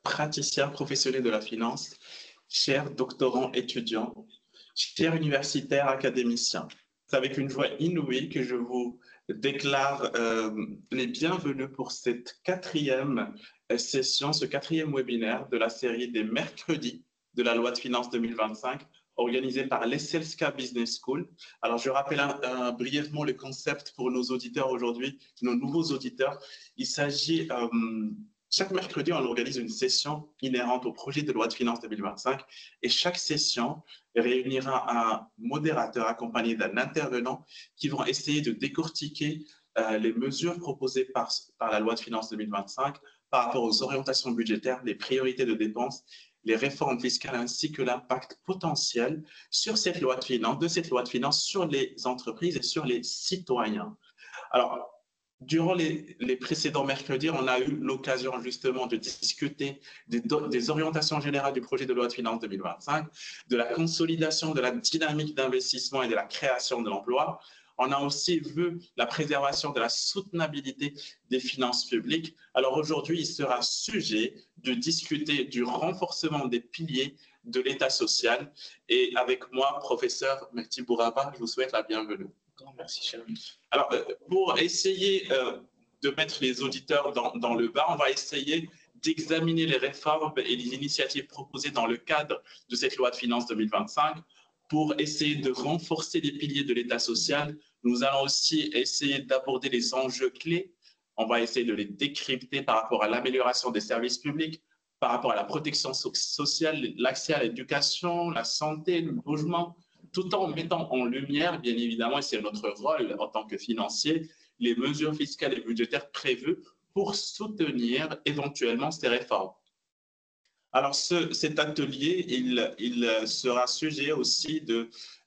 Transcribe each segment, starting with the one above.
praticiens professionnels de la finance, chers doctorants étudiants, chers universitaires académiciens. C'est avec une joie inouïe que je vous déclare les bienvenus pour cette quatrième session, ce quatrième webinaire de la série des mercredis de la loi de finances 2025, organisée par l'Esselska Business School. Alors, je rappelle brièvement le concept pour nos auditeurs aujourd'hui, nos nouveaux auditeurs. Il s'agit, chaque mercredi, on organise une session inhérente au projet de loi de finances 2025 et chaque session réunira un modérateur accompagné d'un intervenant qui vont essayer de décortiquer les mesures proposées par la loi de finances 2025 par rapport aux orientations budgétaires, les priorités de dépenses, les réformes fiscales ainsi que l'impact potentiel sur cette loi de finances sur les entreprises et sur les citoyens. Alors, durant les précédents mercredis, on a eu l'occasion justement de discuter des orientations générales du projet de loi de finances 2025, de la consolidation de la dynamique d'investissement et de la création de l'emploi. On a aussi vu la préservation de la soutenabilité des finances publiques. Alors aujourd'hui, il sera sujet de discuter du renforcement des piliers de l'État social. Et avec moi, professeur Mehdi Bouraba, je vous souhaite la bienvenue. Merci, Charles. Alors, pour essayer de mettre les auditeurs dans le bas, on va essayer d'examiner les réformes et les initiatives proposées dans le cadre de cette loi de finances 2025 pour essayer de renforcer les piliers de l'État social. Nous allons aussi essayer d'aborder les enjeux clés. On va essayer de les décrypter par rapport à l'amélioration des services publics, par rapport à la protection sociale, l'accès à l'éducation, la santé, le logement, tout en mettant en lumière, bien évidemment, et c'est notre rôle en tant que financier, les mesures fiscales et budgétaires prévues pour soutenir éventuellement ces réformes. Alors, cet atelier, il sera sujet aussi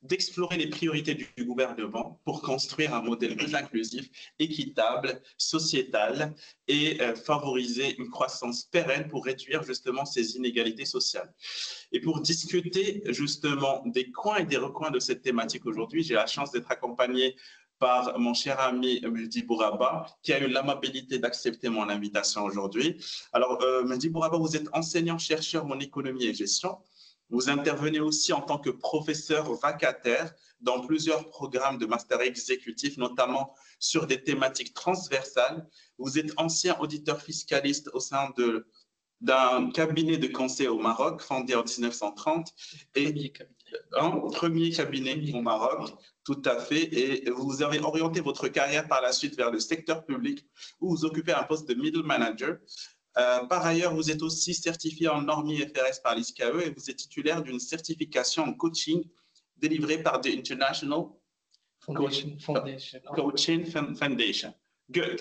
d'explorer les priorités du gouvernement pour construire un modèle plus inclusif, équitable, sociétal et favoriser une croissance pérenne pour réduire justement ces inégalités sociales. Et pour discuter justement des coins et des recoins de cette thématique aujourd'hui, j'ai la chance d'être accompagné par mon cher ami Mehdi Bouraba, qui a eu l'amabilité d'accepter mon invitation aujourd'hui. Alors, Mehdi Bouraba, vous êtes enseignant-chercheur en économie et gestion. Vous intervenez aussi en tant que professeur vacataire dans plusieurs programmes de master exécutif, notamment sur des thématiques transversales. Vous êtes ancien auditeur fiscaliste au sein d'un cabinet de conseil au Maroc, fondé en 1930. Premier cabinet au Maroc, tout à fait. Et vous avez orienté votre carrière par la suite vers le secteur public, où vous occupez un poste de middle manager. Par ailleurs, vous êtes aussi certifié en normes IFRS par l'ISCAE et vous êtes titulaire d'une certification en coaching délivrée par The International Coaching Foundation. Good.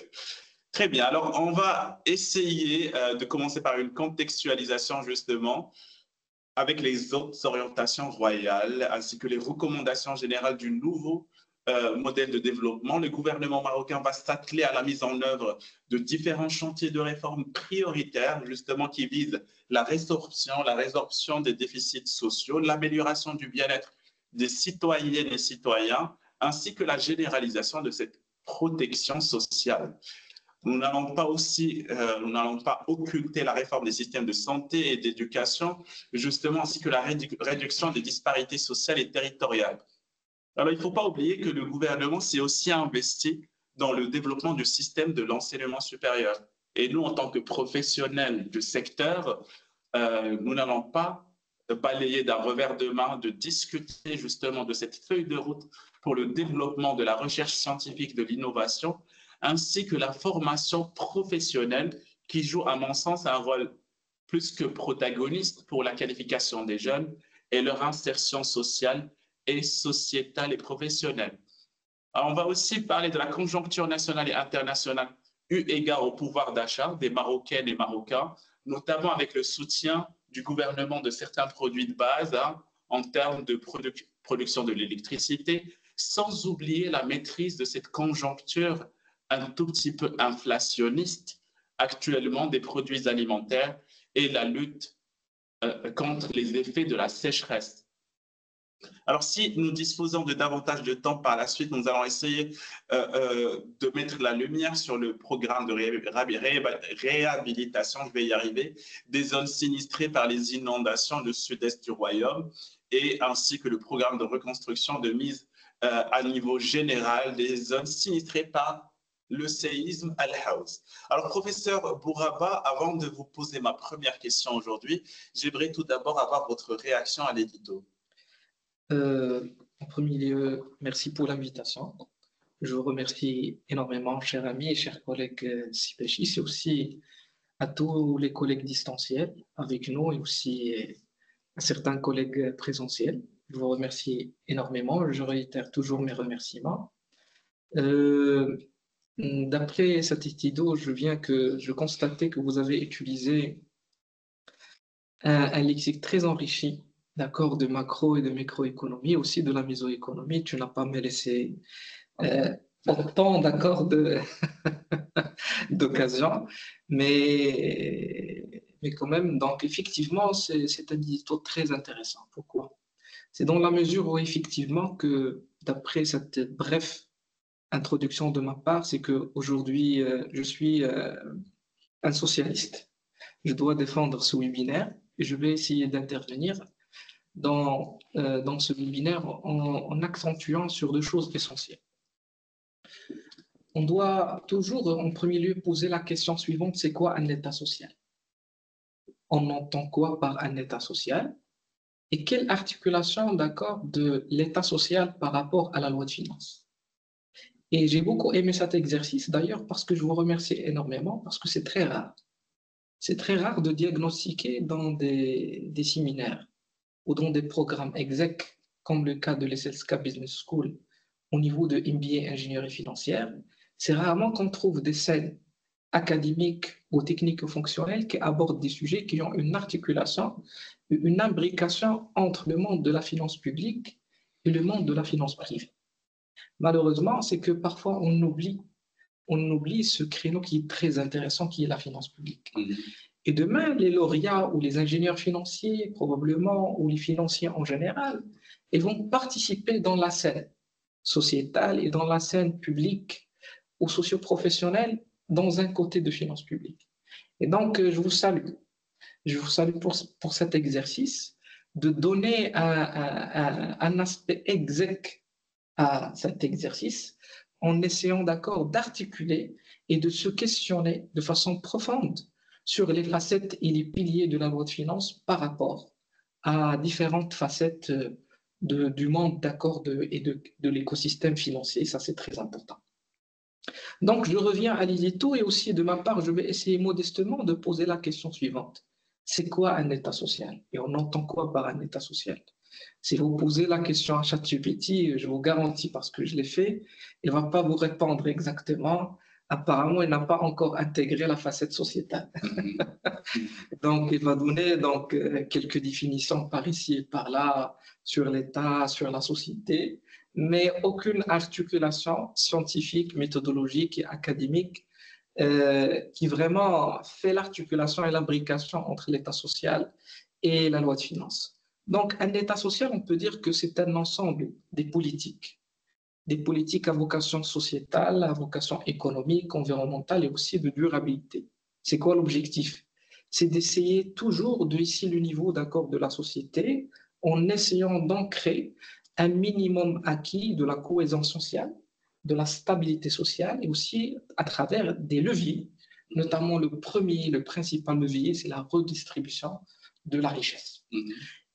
Très bien. Alors, on va essayer de commencer par une contextualisation justement avec les autres orientations royales ainsi que les recommandations générales du nouveau modèle de développement. Le gouvernement marocain va s'atteler à la mise en œuvre de différents chantiers de réformes prioritaires, justement, qui visent la résorption des déficits sociaux, l'amélioration du bien-être des citoyennes et citoyens, ainsi que la généralisation de cette protection sociale. Nous n'allons pas occulter la réforme des systèmes de santé et d'éducation, justement, ainsi que la réduction des disparités sociales et territoriales. Alors, il ne faut pas oublier que le gouvernement s'est aussi investi dans le développement du système de l'enseignement supérieur. Et nous, en tant que professionnels du secteur, nous n'allons pas balayer d'un revers de main de discuter justement de cette feuille de route pour le développement de la recherche scientifique, de l'innovation, ainsi que la formation professionnelle qui joue, à mon sens, un rôle plus que protagoniste pour la qualification des jeunes et leur insertion sociale et sociétale et professionnelle. Alors, on va aussi parler de la conjoncture nationale et internationale eu égard au pouvoir d'achat des Marocaines et Marocains, notamment avec le soutien du gouvernement de certains produits de base en termes de production de l'électricité, sans oublier la maîtrise de cette conjoncture un tout petit peu inflationniste actuellement des produits alimentaires et la lutte contre les effets de la sécheresse. Alors, si nous disposons de davantage de temps par la suite, nous allons essayer de mettre la lumière sur le programme de réhabilitation, je vais y arriver, des zones sinistrées par les inondations du sud-est du royaume, et ainsi que le programme de reconstruction de mise à niveau général des zones sinistrées par le séisme Al-Haouz. Alors, professeur Bouraba, avant de vous poser ma première question aujourd'hui, j'aimerais tout d'abord avoir votre réaction à l'édito. En premier lieu, merci pour l'invitation. Je vous remercie énormément, chers amis et chers collègues Sipéchis, et aussi à tous les collègues distanciels avec nous et aussi à certains collègues présentiels. Je vous remercie énormément. Je réitère toujours mes remerciements. D'après cette étude, je constatais que vous avez utilisé un lexique très enrichi, d'accord, de macro et de microéconomie, aussi de la mésoéconomie. Tu n'as pas me laissé autant, d'accord, d'occasion, mais quand même, donc effectivement, c'est un édito très intéressant. Pourquoi? C'est dans la mesure où effectivement que, d'après cette brève introduction de ma part, c'est qu'aujourd'hui, je suis un socialiste. Je dois défendre ce webinaire et je vais essayer d'intervenir dans ce webinaire en accentuant sur deux choses essentielles. On doit toujours, en premier lieu, poser la question suivante, c'est quoi un État social? On entend quoi par un État social? Et quelle articulation, d'accord, de l'État social par rapport à la loi de finances? Et j'ai beaucoup aimé cet exercice, d'ailleurs, parce que je vous remercie énormément, parce que c'est très rare. C'est très rare de diagnostiquer dans des séminaires ou dans des programmes exec, comme le cas de l'SLSK Business School, au niveau de MBA ingénierie financière. C'est rarement qu'on trouve des scènes académiques ou techniques ou fonctionnelles qui abordent des sujets qui ont une articulation, une imbrication entre le monde de la finance publique et le monde de la finance privée. Malheureusement, c'est que parfois on oublie ce créneau qui est très intéressant, qui est la finance publique. Et demain, les lauréats ou les ingénieurs financiers, probablement, ou les financiers en général, ils vont participer dans la scène sociétale et dans la scène publique ou socio-professionnelle dans un côté de finances publiques. Et donc, je vous salue. Je vous salue pour cet exercice de donner un aspect exec à cet exercice en essayant d'accord d'articuler et de se questionner de façon profonde sur les facettes et les piliers de la loi de finances par rapport à différentes facettes du monde d'accord et de l'écosystème financier. Ça, c'est très important. Donc, je reviens à l'édito et aussi de ma part, je vais essayer modestement de poser la question suivante. C'est quoi un État social? Et on entend quoi par un État social? Si vous posez la question à ChatGPT, je vous garantis, parce que je l'ai fait, il ne va pas vous répondre exactement. Apparemment, il n'a pas encore intégré la facette sociétale. Donc, il va donner quelques définitions par ici et par là sur l'État, sur la société, mais aucune articulation scientifique, méthodologique et académique qui vraiment fait l'articulation et l'imbrication entre l'État social et la loi de finances. Donc, un État social, on peut dire que c'est un ensemble des politiques à vocation sociétale, à vocation économique, environnementale et aussi de durabilité. C'est quoi l'objectif? C'est d'essayer toujours de hisser le niveau d'accord de la société en essayant d'ancrer un minimum acquis de la cohésion sociale, de la stabilité sociale et aussi à travers des leviers, notamment le principal levier, c'est la redistribution de la richesse.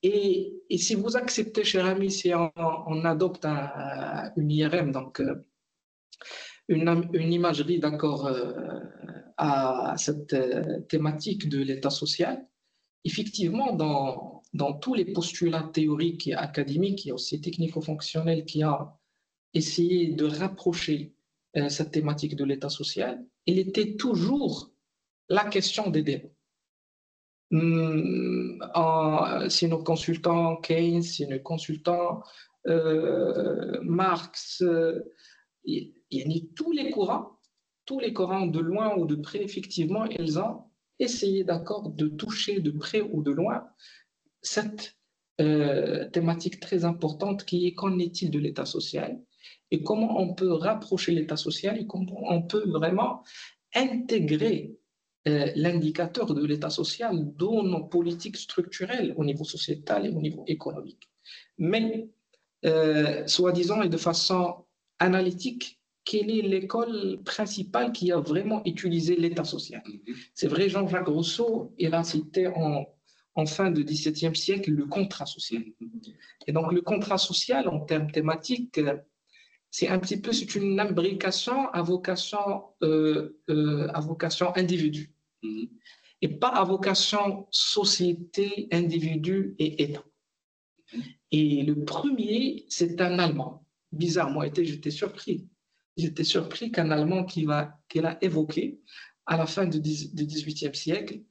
Et si vous acceptez, cher ami, si on adopte une IRM, donc une imagerie d'accord à cette thématique de l'État social, effectivement, dans tous les postulats théoriques et académiques et aussi technico-fonctionnels qui ont essayé de rapprocher cette thématique de l'État social, il était toujours la question des débats. Si nous consultons Keynes, si nous consultons Marx, il y a tous les courants de loin ou de près, effectivement, ils ont essayé d'accord de toucher de près ou de loin cette thématique très importante qui est qu'en est-il de l'État social et comment on peut rapprocher l'État social et comment on peut vraiment intégrer l'indicateur de l'État social dans nos politiques structurelles au niveau sociétal et au niveau économique. Mais, soi-disant et de façon analytique, quelle est l'école principale qui a vraiment utilisé l'État social? C'est vrai, Jean-Jacques Rousseau, il a cité en fin du XVIIe siècle le contrat social. Et donc, le contrat social, en termes thématiques, c'est un petit peu, c'est une imbrication à vocation individu et pas à vocation société, individu et État. Et le premier, c'est un Allemand. Bizarrement, j'étais surpris. J'étais surpris qu'un Allemand qu'il a évoqué à la fin du XVIIIe siècle,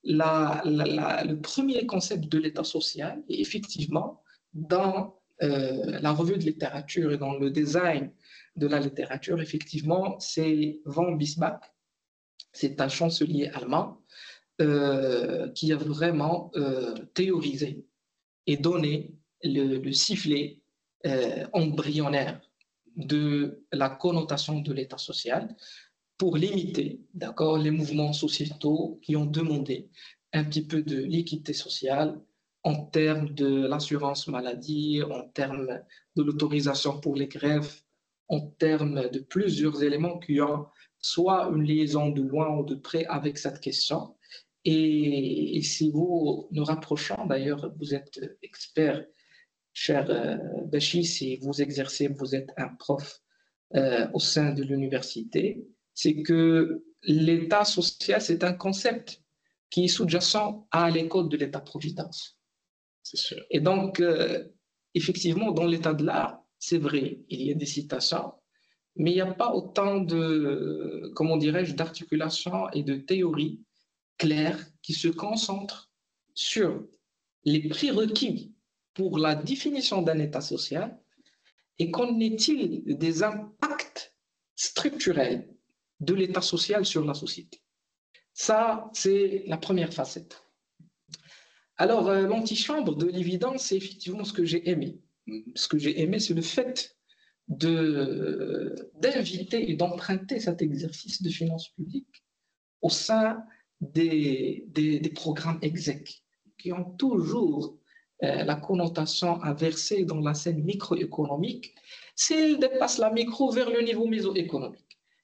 le premier concept de l'État social, et effectivement, dans la revue de littérature et dans le design de la littérature, effectivement, c'est von Bismarck, c'est un chancelier allemand qui a vraiment théorisé et donné le sifflet embryonnaire de la connotation de l'État social pour limiter, d'accord, les mouvements sociétaux qui ont demandé un petit peu de l'équité sociale en termes de l'assurance maladie, en termes de l'autorisation pour les grèves, en termes de plusieurs éléments qui ont soit une liaison de loin ou de près avec cette question. Et si vous nous rapprochons, d'ailleurs, vous êtes expert, cher Bachi, si vous exercez, vous êtes un prof au sein de l'université, c'est que l'État social, c'est un concept qui est sous-jacent à l'école de l'État-providence. C'est sûr. Et donc, effectivement, dans l'état de l'art, c'est vrai, il y a des citations, mais il n'y a pas autant de, comment dirais-je, d'articulation et de théorie claire qui se concentre sur les prérequis pour la définition d'un État social et qu'en est-il des impacts structurels de l'État social sur la société. Ça, c'est la première facette. Alors, l'antichambre, de l'évidence, c'est effectivement ce que j'ai aimé. Ce que j'ai aimé, c'est le fait d'inviter et d'emprunter cet exercice de finances publiques au sein des programmes exec qui ont toujours la connotation inversée dans la scène microéconomique s'ils dépassent la micro vers le niveau mésoéconomique.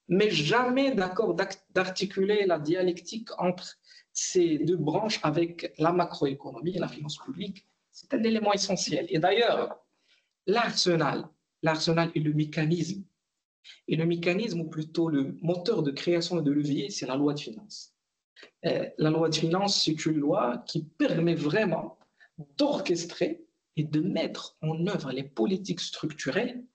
Mais jamais d'accord d'articuler la dialectique entre ces deux branches avec la macroéconomie et la finance publique. C'est un élément essentiel. Et d'ailleurs, l'arsenal et le mécanisme, ou plutôt le moteur de création et de levier, c'est la loi de finances. La loi de finances, c'est une loi qui permet vraiment d'orchestrer et de mettre en œuvre les politiques structurelles,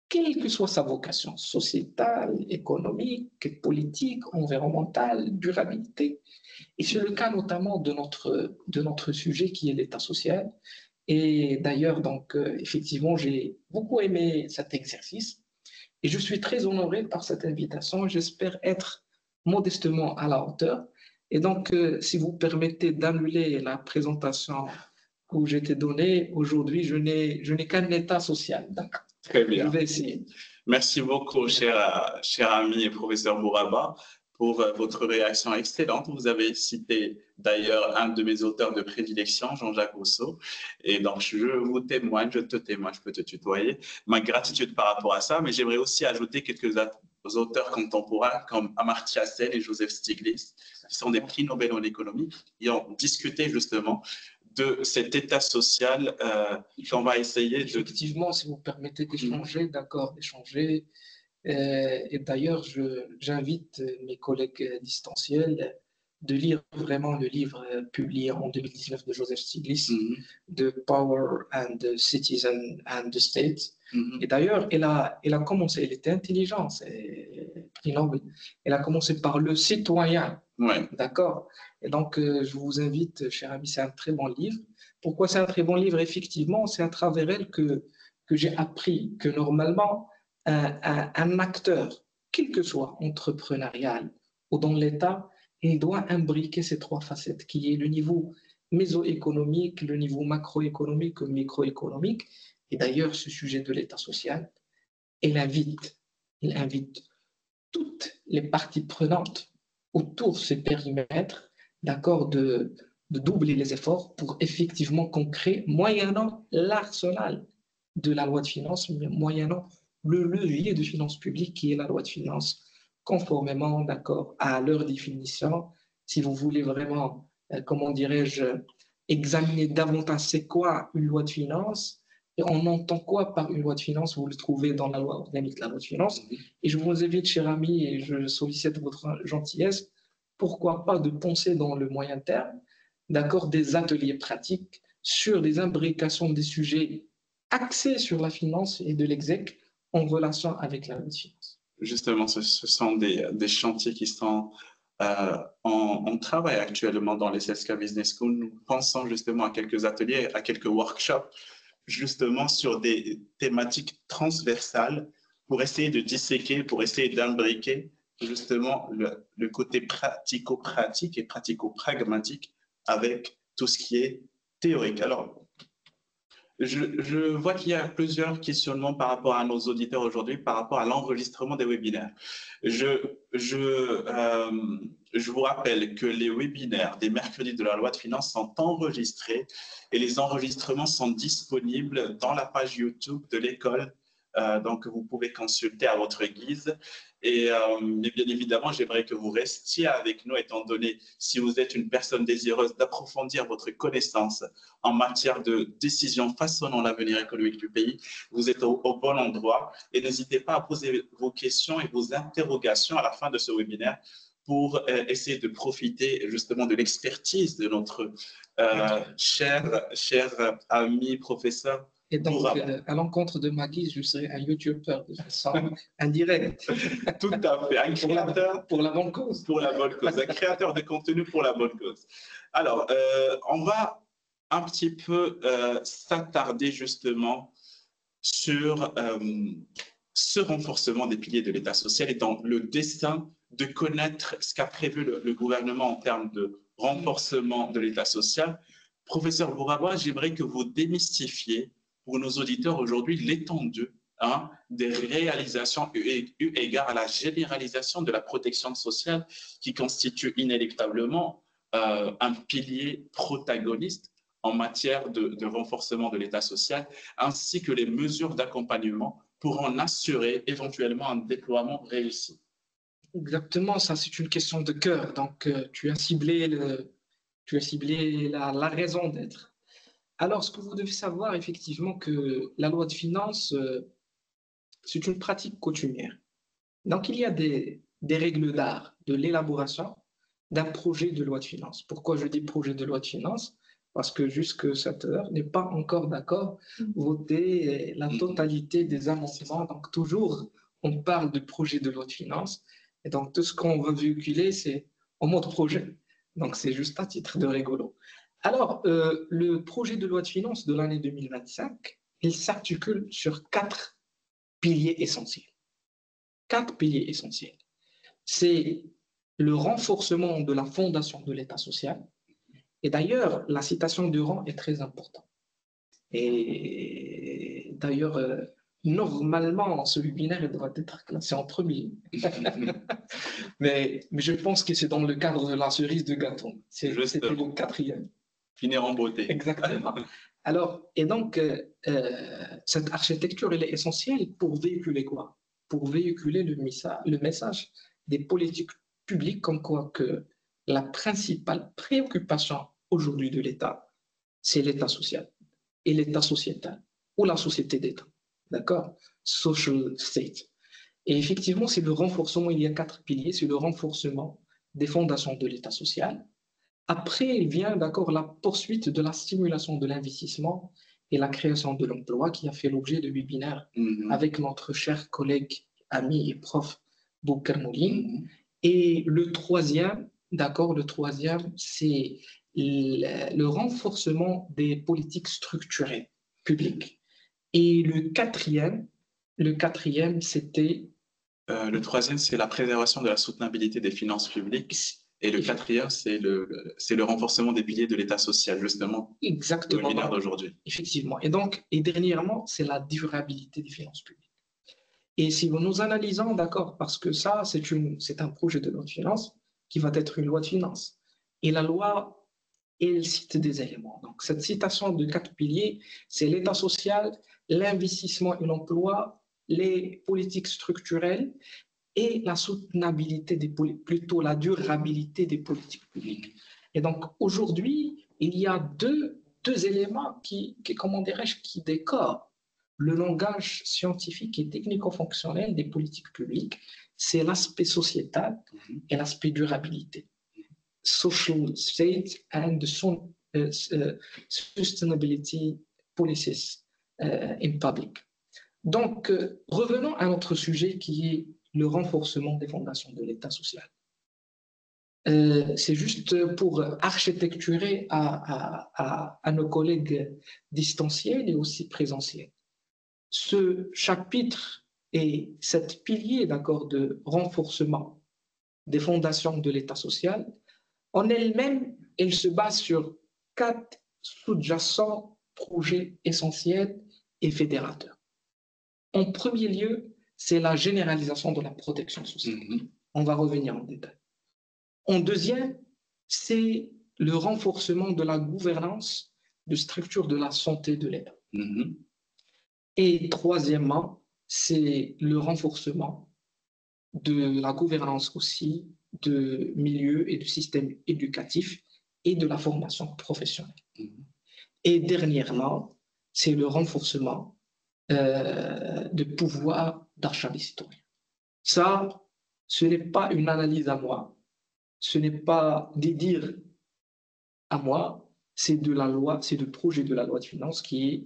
quelle que soit sa vocation, sociétale, économique, politique, environnementale, durabilité. Et c'est le cas notamment de notre sujet qui est l'État social. Et d'ailleurs, donc, effectivement, j'ai beaucoup aimé cet exercice et je suis très honoré par cette invitation. J'espère être modestement à la hauteur. Et donc, si vous permettez d'annuler la présentation que j'ai été donnée, aujourd'hui, je n'ai qu'un état social. Donc, très bien. Je vais essayer. Merci beaucoup, cher ami et professeur Bouraba, pour votre réaction excellente. Vous avez cité d'ailleurs un de mes auteurs de prédilection, Jean-Jacques Rousseau. Et donc, je vous témoigne, je te témoigne, je peux te tutoyer, ma gratitude par rapport à ça. Mais j'aimerais aussi ajouter quelques auteurs contemporains comme Amartya Sen et Joseph Stiglitz, qui sont des prix Nobel en économie, qui ont discuté justement de cet état social qu'on va essayer de... Effectivement, si vous permettez d'échanger, d'accord, d'échanger. Et d'ailleurs, j'invite mes collègues distanciels de lire vraiment le livre publié en 2019 de Joseph Stiglitz, The Power and the Citizen and the State. Et d'ailleurs, elle a commencé, elle était intelligente, c'est prix Nobel. Elle a commencé par le citoyen, d'accord. Et donc, je vous invite, cher ami, c'est un très bon livre. Pourquoi c'est un très bon livre? Effectivement, c'est à travers elle que j'ai appris que normalement, un acteur, quel que soit entrepreneurial ou dans l'État, il doit imbriquer ces trois facettes, qui est le niveau mésoéconomique, le niveau macroéconomique, microéconomique. Et d'ailleurs, ce sujet de l'État social, il invite toutes les parties prenantes autour de ce périmètre, d'accord, de doubler les efforts pour effectivement qu'on crée, moyennant l'arsenal de la loi de finances, moyennant le levier de finances publiques qui est la loi de finances, conformément, d'accord, à leur définition. Si vous voulez vraiment, comment dirais-je, examiner davantage c'est quoi une loi de finances, et on entend quoi par une loi de finances, vous le trouvez dans la loi organique de la loi de finances. Et je vous invite, cher ami, et je sollicite votre gentillesse, pourquoi pas de penser dans le moyen terme, d'accord, des ateliers pratiques sur des imbrications des sujets axés sur la finance et de l'exec en relation avec la loi de finances. Justement, ce sont des chantiers qui sont en travail actuellement dans les CSK Business School. Nous pensons justement à quelques ateliers, à quelques workshops, justement sur des thématiques transversales pour essayer de disséquer, pour essayer d'imbriquer justement le côté pratico-pratique et pratico-pragmatique avec tout ce qui est théorique. Alors, je vois qu'il y a plusieurs questionnements par rapport à nos auditeurs aujourd'hui, par rapport à l'enregistrement des webinaires. Je vous rappelle que les webinaires des mercredis de la loi de finances sont enregistrés et les enregistrements sont disponibles dans la page YouTube de l'école. Donc, vous pouvez consulter à votre guise. Mais bien évidemment, j'aimerais que vous restiez avec nous, étant donné, si vous êtes une personne désireuse d'approfondir votre connaissance en matière de décisions façonnant l'avenir économique du pays, vous êtes au bon endroit. Et n'hésitez pas à poser vos questions et vos interrogations à la fin de ce webinaire pour essayer de profiter justement de l'expertise de notre cher ami professeur. Et donc, à l'encontre de Maggie, je serai un YouTuber de façon indirecte. Tout à fait, un créateur pour la bonne cause. Pour la bonne cause, un créateur de contenu pour la bonne cause. Alors, on va un petit peu s'attarder justement sur ce renforcement des piliers de l'État social et dans le dessein de connaître ce qu'a prévu le gouvernement en termes de renforcement de l'État social. Professeur Bouraba, j'aimerais que vous démystifiez pour nos auditeurs aujourd'hui l'étendue des réalisations eu égard à la généralisation de la protection sociale qui constitue inéluctablement un pilier protagoniste en matière de renforcement de l'État social, ainsi que les mesures d'accompagnement pour en assurer éventuellement un déploiement réussi. Exactement, ça c'est une question de cœur. Donc tu as ciblé la raison d'être. Alors, ce que vous devez savoir, effectivement, que la loi de finances, c'est une pratique coutumière. Donc, il y a des règles d'art de l'élaboration d'un projet de loi de finances. Pourquoi je dis projet de loi de finances? Parce que jusqu'à cette heure, n'est pas encore d'accord voter la totalité des amendements. Donc, toujours, on parle de projet de loi de finances. Et donc, tout ce qu'on va véhiculer, c'est en mode projet. Donc, c'est juste à titre de rigolo. Alors, le projet de loi de finances de l'année 2025, il s'articule sur 4 piliers essentiels. 4 piliers essentiels. C'est le renforcement de la fondation de l'État social. Et d'ailleurs, la citation de rang est très importante. Et d'ailleurs, normalement, ce webinaire doit être classé en premier. mais je pense que c'est dans le cadre de la cerise de gâteau. C'était le 4e. Finir en beauté. Exactement. Alors, et donc, cette architecture, elle est essentielle pour véhiculer quoi? Pour véhiculer le message des politiques publiques comme quoi que la principale préoccupation aujourd'hui de l'État, c'est l'État social et l'État sociétal ou la société d'État. D'accord? Social state. Et effectivement, c'est le renforcement, il y a 4 piliers, c'est le renforcement des fondations de l'État social. Après, il vient d'accord la poursuite de la stimulation de l'investissement et la création de l'emploi qui a fait l'objet de webinaires avec notre cher collègue, ami et prof Boubacar Mouline. Et le troisième, c'est le renforcement des politiques structurées publiques. Et le quatrième, c'était... le troisième, c'est la préservation de la soutenabilité des finances publiques. Et le quatrième, c'est le renforcement des piliers de l'État social, justement, le Exactement. webinaire d'aujourd'hui. Effectivement. Et dernièrement, c'est la durabilité des finances publiques. Et si nous analysons, d'accord, parce que ça, c'est un projet de loi de finances qui va être une loi de finances. Et la loi, elle cite des éléments. Donc, cette citation de 4 piliers, c'est l'État social, l'investissement et l'emploi, les politiques structurelles et la soutenabilité plutôt la durabilité des politiques publiques. Et donc, aujourd'hui, il y a deux éléments comment dirais-je, qui décorent le langage scientifique et technico-fonctionnel des politiques publiques. C'est l'aspect sociétal et l'aspect durabilité. Social state and sustainability policies in public. Donc, revenons à notre sujet qui est le renforcement des fondations de l'État social. C'est juste pour architecturer à nos collègues distanciels et aussi présentiels. Ce chapitre et cet pilier d'accord de renforcement des fondations de l'État social, en elle-même, elle se base sur 4 sous-jacents projets essentiels et fédérateurs. En premier lieu, c'est la généralisation de la protection sociale. On va revenir en détail. En deuxième, c'est le renforcement de la gouvernance de structure de la santé de l'État. Et troisièmement, c'est le renforcement de la gouvernance aussi de milieux et de systèmes éducatifs et de la formation professionnelle. Et dernièrement, c'est le renforcement de pouvoir d'achat des citoyens. Ça, ce n'est pas une analyse à moi, ce n'est pas des dires à moi, c'est de la loi, c'est le projet de la loi de finances qui est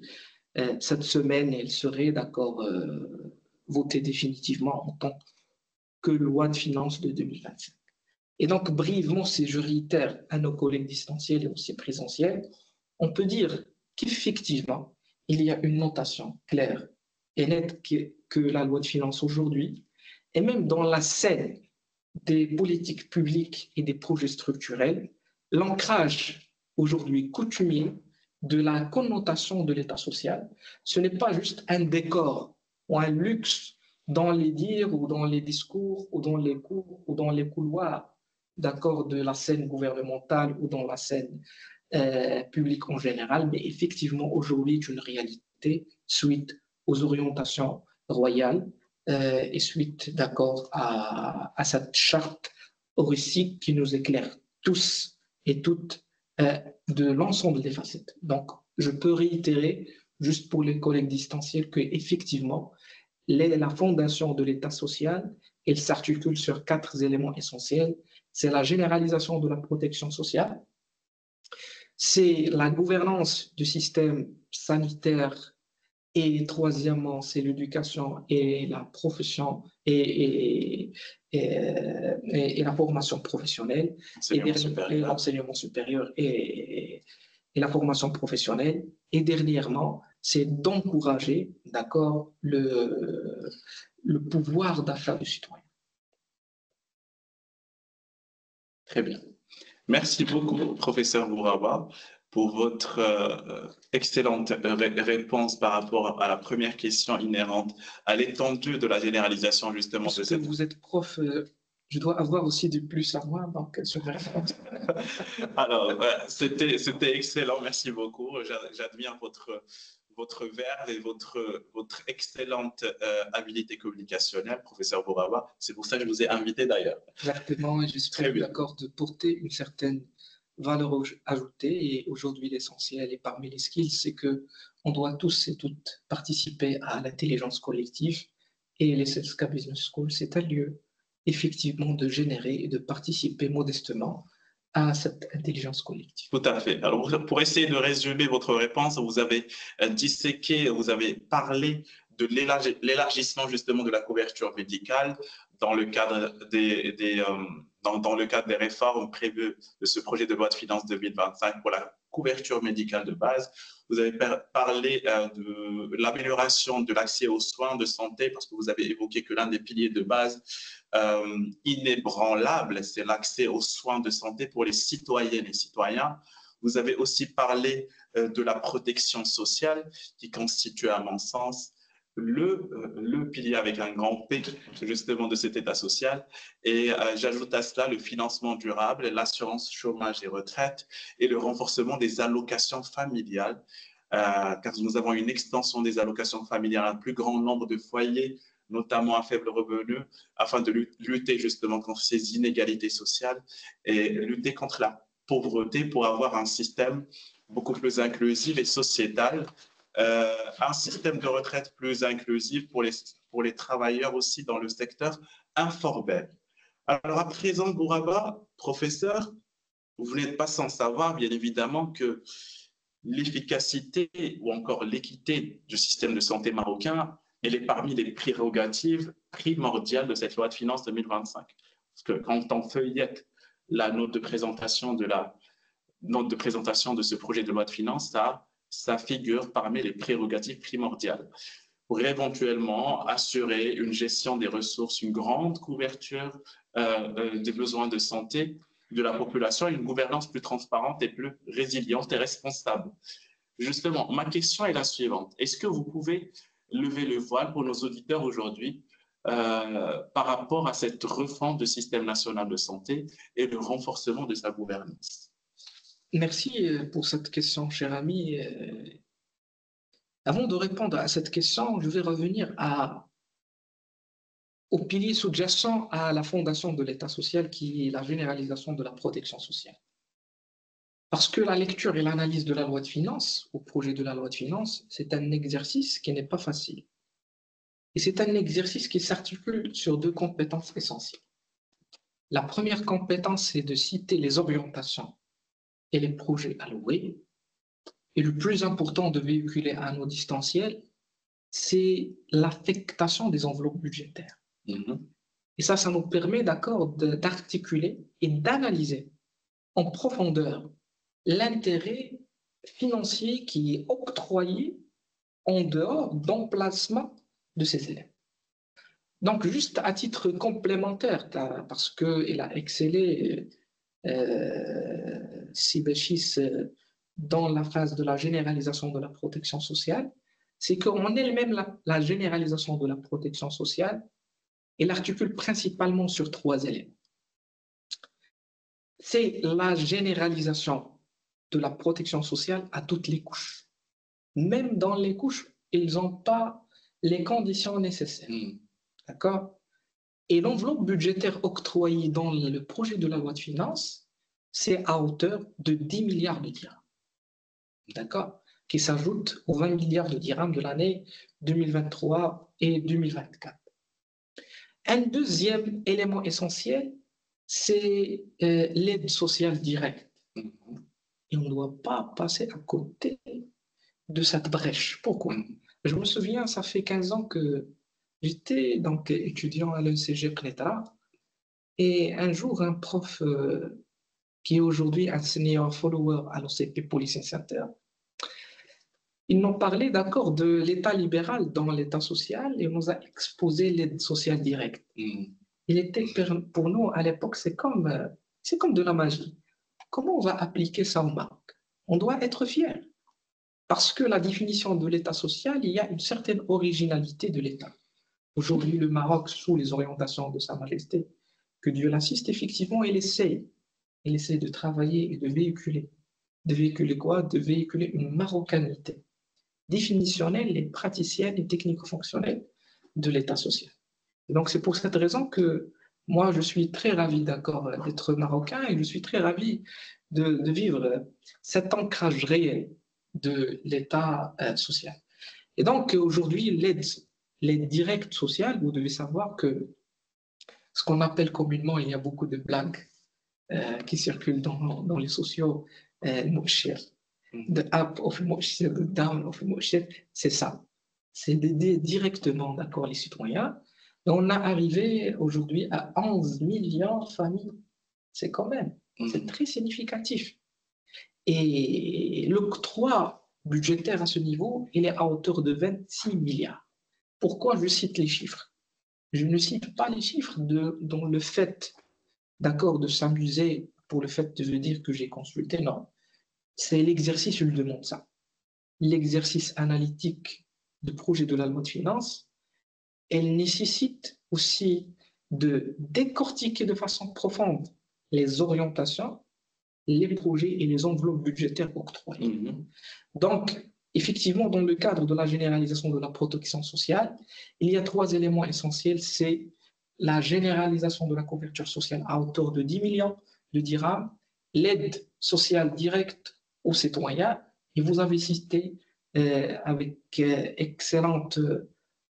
cette semaine, elle serait d'accord votée définitivement en tant que loi de finances de 2025. Et donc, brièvement, si je réitère à nos collègues distanciels et aussi présentiels, on peut dire qu'effectivement, il y a une notation claire et nette que la loi de finances aujourd'hui, et même dans la scène des politiques publiques et des projets structurels, l'ancrage aujourd'hui coutumier de la connotation de l'État social, ce n'est pas juste un décor ou un luxe dans les dires ou dans les discours ou dans les cours ou dans les couloirs d'accord de la scène gouvernementale ou dans la scène publique en général, mais effectivement aujourd'hui c'est une réalité suite aux orientations royales et suite d'accord à cette charte horrifique qui nous éclaire tous et toutes de l'ensemble des facettes. Donc, je peux réitérer, juste pour les collègues distanciels, qu'effectivement, la fondation de l'État social, elle s'articule sur 4 éléments essentiels. C'est la généralisation de la protection sociale, c'est la gouvernance du système sanitaire et troisièmement, c'est l'éducation et la profession et la formation professionnelle et l'enseignement supérieur et la formation professionnelle. Et dernièrement, c'est d'encourager, d'accord, le pouvoir d'achat du citoyen. Très bien. Merci beaucoup, professeur Bouraba, pour votre excellente réponse par rapport à la première question inhérente à l'étendue de la généralisation justement de cette... Vous êtes prof, je dois avoir aussi du plus à moi, donc sur la réponse. Alors, c'était excellent, merci beaucoup. J'admire votre verve et votre excellente habilité communicationnelle, professeur Bouraba. C'est pour ça que je vous ai invité d'ailleurs. Exactement, et j'espère d'accord de porter une certaine valeur ajoutée. Et aujourd'hui, l'essentiel et parmi les skills, c'est qu'on doit tous et toutes participer à l'intelligence collective. Et les CELSCA Business School, c'est un lieu effectivement de générer et de participer modestement à cette intelligence collective. Tout à fait. Alors, pour essayer de résumer votre réponse, vous avez disséqué, vous avez parlé de l'élargissement justement de la couverture médicale dans le cadre dans le cadre des réformes prévues de ce projet de loi de finances 2025 pour la couverture médicale de base. Vous avez parlé de l'amélioration de l'accès aux soins de santé, parce que vous avez évoqué que l'un des piliers de base inébranlable, c'est l'accès aux soins de santé pour les citoyennes et citoyens. Vous avez aussi parlé de la protection sociale, qui constitue, à mon sens, le pilier avec un grand P, justement, de cet État social. Et j'ajoute à cela le financement durable, l'assurance chômage et retraite et le renforcement des allocations familiales, car nous avons une extension des allocations familiales à un plus grand nombre de foyers, notamment à faible revenu, afin de lutter justement contre ces inégalités sociales et lutter contre la pauvreté pour avoir un système beaucoup plus inclusif et sociétal, un système de retraite plus inclusif pour les travailleurs aussi dans le secteur informel. Alors à présent, Bouraba, professeur, vous n'êtes pas sans savoir, bien évidemment, que l'efficacité ou encore l'équité du système de santé marocain, elle est parmi les prérogatives primordiales de cette loi de finances 2025. Parce que quand on feuillette la note de présentation de ce projet de loi de finances, ça figure parmi les prérogatives primordiales pour éventuellement assurer une gestion des ressources, une grande couverture des besoins de santé de la population, une gouvernance plus transparente et plus résiliente et responsable. Justement, ma question est la suivante. Est-ce que vous pouvez lever le voile pour nos auditeurs aujourd'hui par rapport à cette refonte du système national de santé et le renforcement de sa gouvernance? Merci pour cette question, cher ami. Avant de répondre à cette question, je vais revenir au pilier sous-jacent à la fondation de l'État social, qui est la généralisation de la protection sociale. Parce que la lecture et l'analyse de la loi de finances, au projet de la loi de finances, c'est un exercice qui n'est pas facile. Et c'est un exercice qui s'articule sur deux compétences essentielles. La première compétence, c'est de citer les orientations et les projets alloués. Et le plus important de véhiculer à nos distanciels, c'est l'affectation des enveloppes budgétaires. Et ça nous permet d'articuler et d'analyser en profondeur l'intérêt financier qui est octroyé en dehors d'emplacement de ces élèves. Donc, juste à titre complémentaire, parce qu'il a excellé Sibachis dans la phase de la généralisation de la protection sociale, c'est qu'en elle-même, la généralisation de la protection sociale, elle articule principalement sur trois éléments. C'est la généralisation de la protection sociale à toutes les couches. Même dans les couches, ils n'ont pas les conditions nécessaires. D'accord? Et l'enveloppe budgétaire octroyée dans le projet de la loi de finances, c'est à hauteur de 10 milliards de dirhams. D'accord? Qui s'ajoute aux 20 milliards de dirhams de l'année 2023 et 2024. Un deuxième élément essentiel, c'est l'aide sociale directe. Et on ne doit pas passer à côté de cette brèche. Pourquoi? Je me souviens, ça fait 15 ans que j'étais donc étudiant à l'ECG Qnitra, et un jour, un prof qui est aujourd'hui un senior follower à l'OCP Policing Center, ils nous parlaient d'accord de l'État libéral dans l'État social et nous a exposé l'aide sociale directe. Il était pour nous à l'époque, c'est comme de la magie. Comment on va appliquer ça au Maroc? On doit être fier. Parce que la définition de l'État social, il y a une certaine originalité de l'État. Aujourd'hui, le Maroc, sous les orientations de Sa Majesté, que Dieu l'assiste, effectivement, il essaie de travailler et de véhiculer. De véhiculer quoi? De véhiculer une marocanité définitionnelle et praticienne et technico-fonctionnelle de l'État social. Et donc, c'est pour cette raison que moi, je suis très ravi d'être marocain et je suis très ravi de vivre cet ancrage réel de l'État social. Et donc, aujourd'hui, l'aide directe sociale, vous devez savoir que ce qu'on appelle communément, il y a beaucoup de blagues qui circulent dans les sociaux, the up of Moshir, the down of Moshir, c'est ça. C'est d'aider directement les citoyens. Et on a arrivé aujourd'hui à 11 millions de familles. C'est quand même, c'est très significatif. Et l'octroi budgétaire à ce niveau, il est à hauteur de 26 milliards. Pourquoi je cite les chiffres? Je ne cite pas les chiffres dans le fait, d'accord, de s'amuser pour le fait de dire que j'ai consulté, non. C'est l'exercice, il demande ça. L'exercice analytique du projet de la loi de finances, elle nécessite aussi de décortiquer de façon profonde les orientations, les projets et les enveloppes budgétaires octroyées. Donc, effectivement, dans le cadre de la généralisation de la protection sociale, il y a 3 éléments essentiels. C'est la généralisation de la couverture sociale à hauteur de 10 millions de dirhams, l'aide sociale directe aux citoyens, et vous avez cité avec excellente,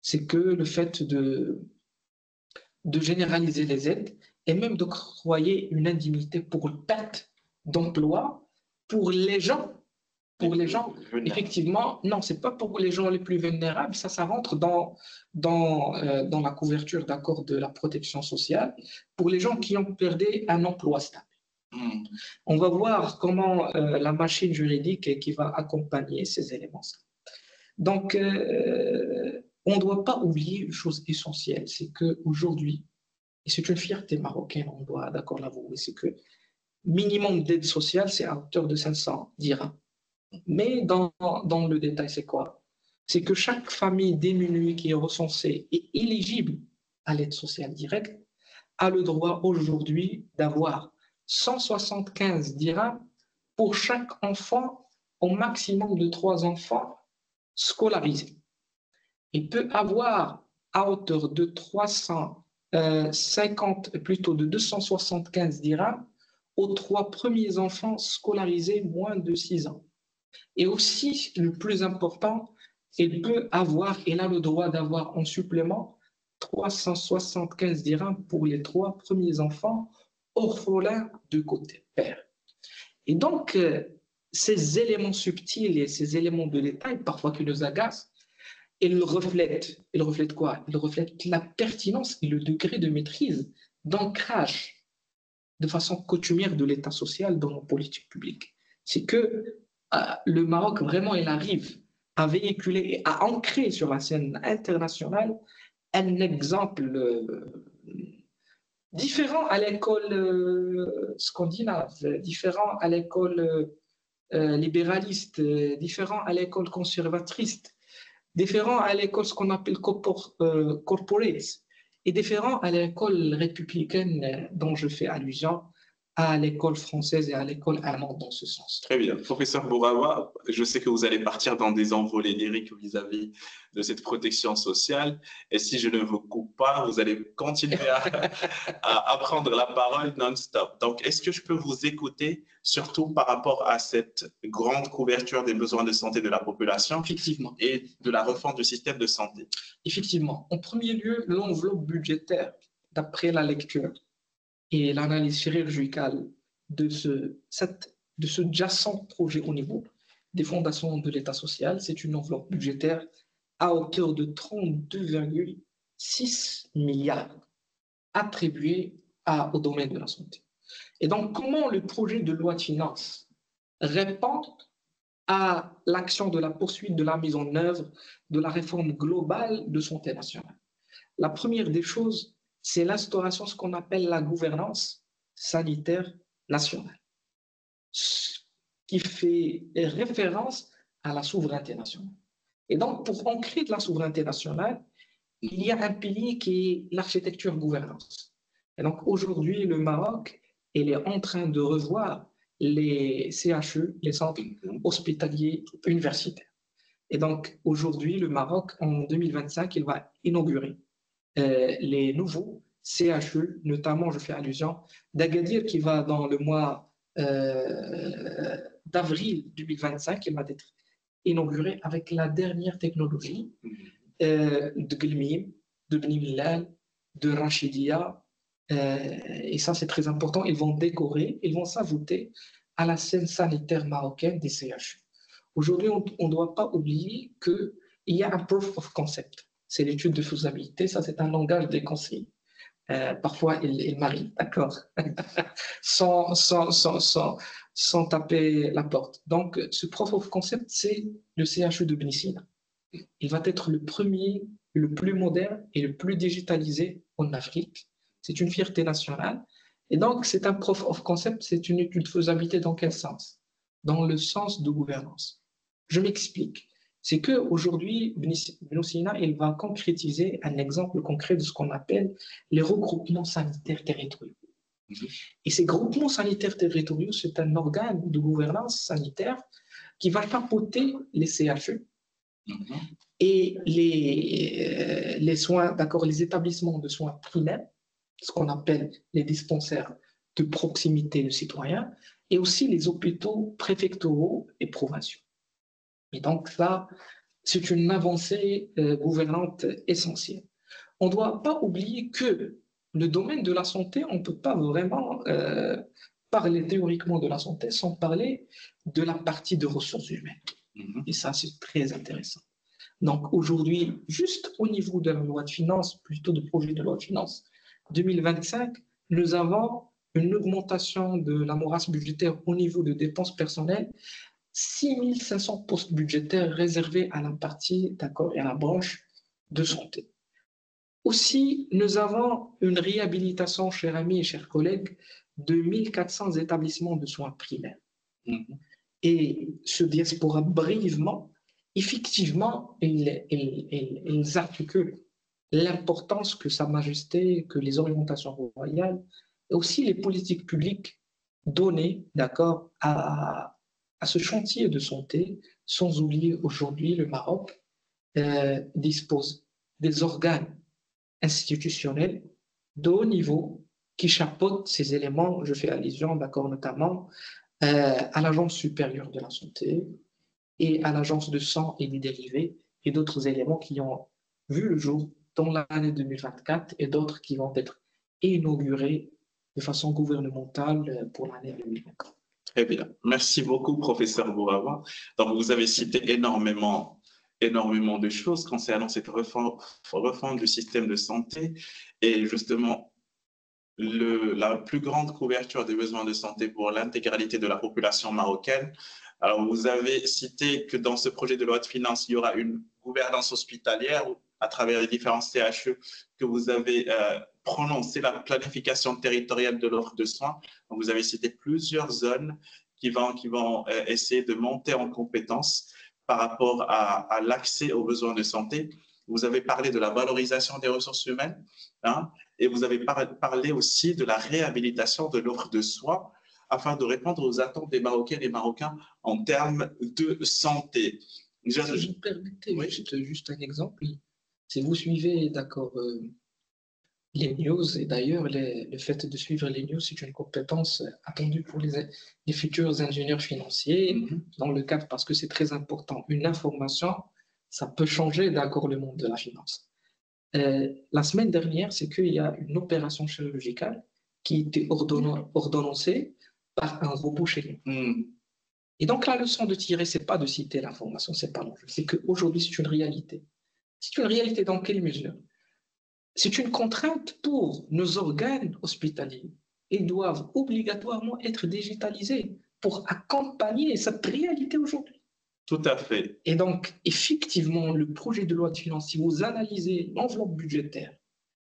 c'est que le fait de généraliser les aides et même d'octroyer une indemnité pour perte d'emploi pour les gens. Pour les gens, effectivement, non, ce n'est pas pour les gens les plus vulnérables, ça rentre dans la couverture d'accord de la protection sociale, pour les gens qui ont perdu un emploi stable. On va voir comment la machine juridique qui va accompagner ces éléments. Donc, on ne doit pas oublier une chose essentielle, c'est qu'aujourd'hui, et c'est une fierté marocaine, on doit d'accord l'avouer, c'est que minimum d'aide sociale, c'est à hauteur de 500 dirhams. Mais dans le détail, c'est quoi? C'est que chaque famille démunie qui est recensée et éligible à l'aide sociale directe a le droit aujourd'hui d'avoir 175 dirhams pour chaque enfant, au maximum de 3 enfants scolarisés. Il peut avoir à hauteur de 275 dirhams aux 3 premiers enfants scolarisés moins de 6 ans. Et aussi, le plus important, il a le droit d'avoir en supplément 375 dirhams pour les 3 premiers enfants orphelins de côté père. Et donc, ces éléments subtils et ces éléments de détail, parfois qui nous agacent, ils reflètent quoi? Ils reflètent la pertinence et le degré de maîtrise, d'ancrage de façon coutumière de l'État social dans nos politiques publiques. C'est que le Maroc, vraiment, il arrive à véhiculer et à ancrer sur la scène internationale un exemple différent à l'école scandinave, différent à l'école libéraliste, différent à l'école conservatrice, différent à l'école ce qu'on appelle corporate, et différent à l'école républicaine dont je fais allusion, à l'école française et à l'école allemande dans ce sens. Très bien. Professeur Bourawa, je sais que vous allez partir dans des envolées lyriques vis-à-vis de cette protection sociale. Et si je ne vous coupe pas, vous allez continuer à prendre la parole non-stop. Donc, est-ce que je peux vous écouter, surtout par rapport à cette grande couverture des besoins de santé de la population? Effectivement. Et de la refonte du système de santé? Effectivement. En premier lieu, l'enveloppe budgétaire, d'après la lecture et l'analyse chirurgicale de ce jacent projet au niveau des fondations de l'État social, c'est une enveloppe budgétaire à hauteur de 32,6 milliards attribués au domaine de la santé. Et donc, comment le projet de loi de finances répond à l'action de la poursuite de la mise en œuvre de la réforme globale de santé nationale? La première des choses, c'est l'instauration de ce qu'on appelle la gouvernance sanitaire nationale, ce qui fait référence à la souveraineté nationale. Et donc, pour ancrer de la souveraineté nationale, il y a un pilier qui est l'architecture gouvernance. Et donc, aujourd'hui, le Maroc, il est en train de revoir les CHU, les centres hospitaliers universitaires. Et donc, aujourd'hui, le Maroc, en 2025, il va inaugurer les nouveaux CHU, notamment, je fais allusion, d'Agadir qui va dans le mois d'avril 2025, il va être inauguré avec la dernière technologie de Gulmim, de Bni Millal, de Rachidia, et ça c'est très important, ils vont s'ajouter à la scène sanitaire marocaine des CHU. Aujourd'hui, on ne doit pas oublier qu'il y a un proof of concept. C'est l'étude de faisabilité, ça c'est un langage des conseils. Parfois, il m'arrive, d'accord, sans sans taper la porte. Donc, ce proof of concept, c'est le CHU de Beni Sina. Il va être le premier, le plus moderne et le plus digitalisé en Afrique. C'est une fierté nationale. Et donc, c'est un proof of concept, c'est une étude de faisabilité dans quel sens? Dans le sens de gouvernance. Je m'explique. C'est qu'aujourd'hui, Beni Sina, il va concrétiser un exemple concret de ce qu'on appelle les regroupements sanitaires territoriaux. Et ces groupements sanitaires territoriaux, c'est un organe de gouvernance sanitaire qui va chapeauter les CHU et les soins, d'accord, les établissements de soins primaires, ce qu'on appelle les dispensaires de proximité de citoyens, et aussi les hôpitaux préfectoraux et provinciaux. Et donc ça, c'est une avancée gouvernante essentielle. On ne doit pas oublier que le domaine de la santé, on ne peut pas vraiment parler théoriquement de la santé sans parler de la partie de ressources humaines. Et ça, c'est très intéressant. Donc aujourd'hui, juste au niveau de la loi de finances, plutôt de projet de loi de finances 2025, nous avons une augmentation de la morasse budgétaire au niveau de dépenses personnelles, 6 500 postes budgétaires réservés à la partie, d'accord, et à la branche de santé. Aussi, nous avons une réhabilitation, chers amis et chers collègues, de 1400 établissements de soins primaires. Et ce diaspora, brièvement, effectivement, ils articulent l'importance que Sa Majesté, que les orientations royales, et aussi les politiques publiques données, d'accord, à ce chantier de santé, sans oublier aujourd'hui le Maroc dispose des organes institutionnels de haut niveau qui chapeautent ces éléments. Je fais allusion, d'accord, notamment à l'Agence supérieure de la santé et à l'Agence de sang et des dérivés et d'autres éléments qui ont vu le jour dans l'année 2024 et d'autres qui vont être inaugurés de façon gouvernementale pour l'année 2024. Très bien. Merci beaucoup, professeur Bourava. Donc, vous avez cité énormément de choses concernant cette refonte du système de santé et justement la plus grande couverture des besoins de santé pour l'intégralité de la population marocaine. Alors, vous avez cité que dans ce projet de loi de finances, il y aura une gouvernance hospitalière à travers les différents CHU, que vous avez prononcé la planification territoriale de l'offre de soins. Donc, vous avez cité plusieurs zones qui vont essayer de monter en compétences par rapport à l'accès aux besoins de santé. Vous avez parlé de la valorisation des ressources humaines, hein, et vous avez parlé aussi de la réhabilitation de l'offre de soins afin de répondre aux attentes des Marocaines et Marocains en termes de santé. Si vous me permettez, oui, juste un exemple. Si vous suivez, d'accord, les news, et d'ailleurs, le fait de suivre les news, c'est une compétence attendue pour les futurs ingénieurs financiers, dans le cadre, parce que c'est très important. Une information, ça peut changer, d'accord, le monde de la finance. La semaine dernière, c'est qu'il y a une opération chirurgicale qui était ordonnancée par un robot chez nous. Et donc, la leçon de tirer, ce n'est pas de citer l'information, ce n'est pas l'enjeu. C'est qu'aujourd'hui, c'est une réalité. C'est une réalité dans quelle mesure? C'est une contrainte pour nos organes hospitaliers. Ils doivent obligatoirement être digitalisés pour accompagner cette réalité aujourd'hui. Tout à fait. Et donc, effectivement, le projet de loi de finances, si vous analysez l'enveloppe budgétaire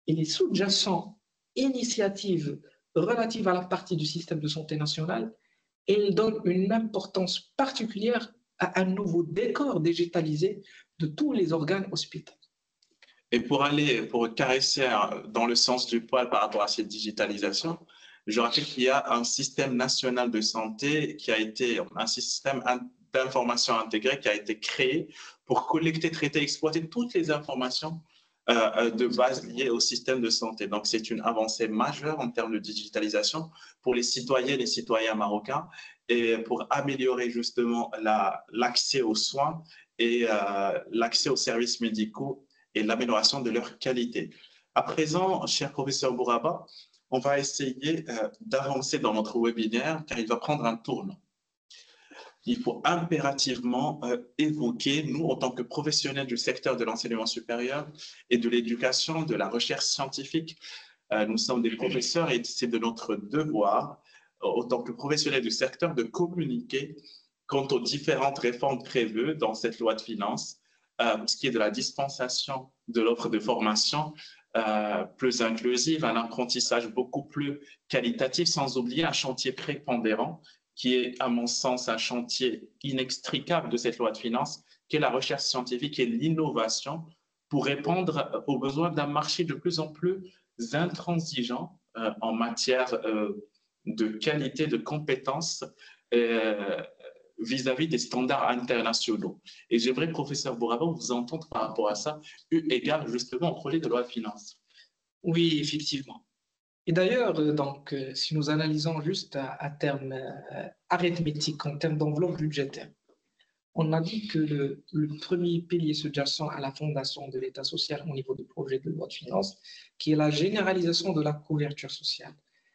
et les sous-jacentes initiatives relatives à la partie du système de santé national, elle donne une importance particulière à un nouveau décor digitalisé de tous les organes hospitaliers. Et pour caresser dans le sens du poil par rapport à cette digitalisation, je rappelle qu'il y a un système national de santé qui a été un système d'information intégrée qui a été créé pour collecter, traiter, exploiter toutes les informations de base liées au système de santé. Donc, c'est une avancée majeure en termes de digitalisation pour les citoyennes et citoyens marocains et pour améliorer justement l'accès aux soins et l'accès aux services médicaux et l'amélioration de leur qualité. À présent, cher professeur Bourava, on va essayer d'avancer dans notre webinaire car il va prendre un tournant. Il faut impérativement évoquer, nous, en tant que professionnels du secteur de l'enseignement supérieur et de l'éducation, de la recherche scientifique, nous sommes des professeurs et c'est de notre devoir autant que professionnels du secteur, de communiquer quant aux différentes réformes prévues dans cette loi de finances, ce qui est de la dispensation de l'offre de formation plus inclusive, un apprentissage beaucoup plus qualitatif, sans oublier un chantier prépondérant qui est, à mon sens, un chantier inextricable de cette loi de finances, qui est la recherche scientifique et l'innovation pour répondre aux besoins d'un marché de plus en plus intransigeant en matière de qualité, de compétences vis-à-vis des standards internationaux. Et j'aimerais, professeur Bouraba, vous entendre par rapport à ça, eu égard justement au projet de loi de finances. Oui, effectivement. Et d'ailleurs, si nous analysons juste à terme arithmétique, en termes d'enveloppe budgétaire, on a dit que le premier pilier sous-jacent à la fondation de l'État social au niveau du projet de loi de finances, qui est la généralisation de la couverture sociale,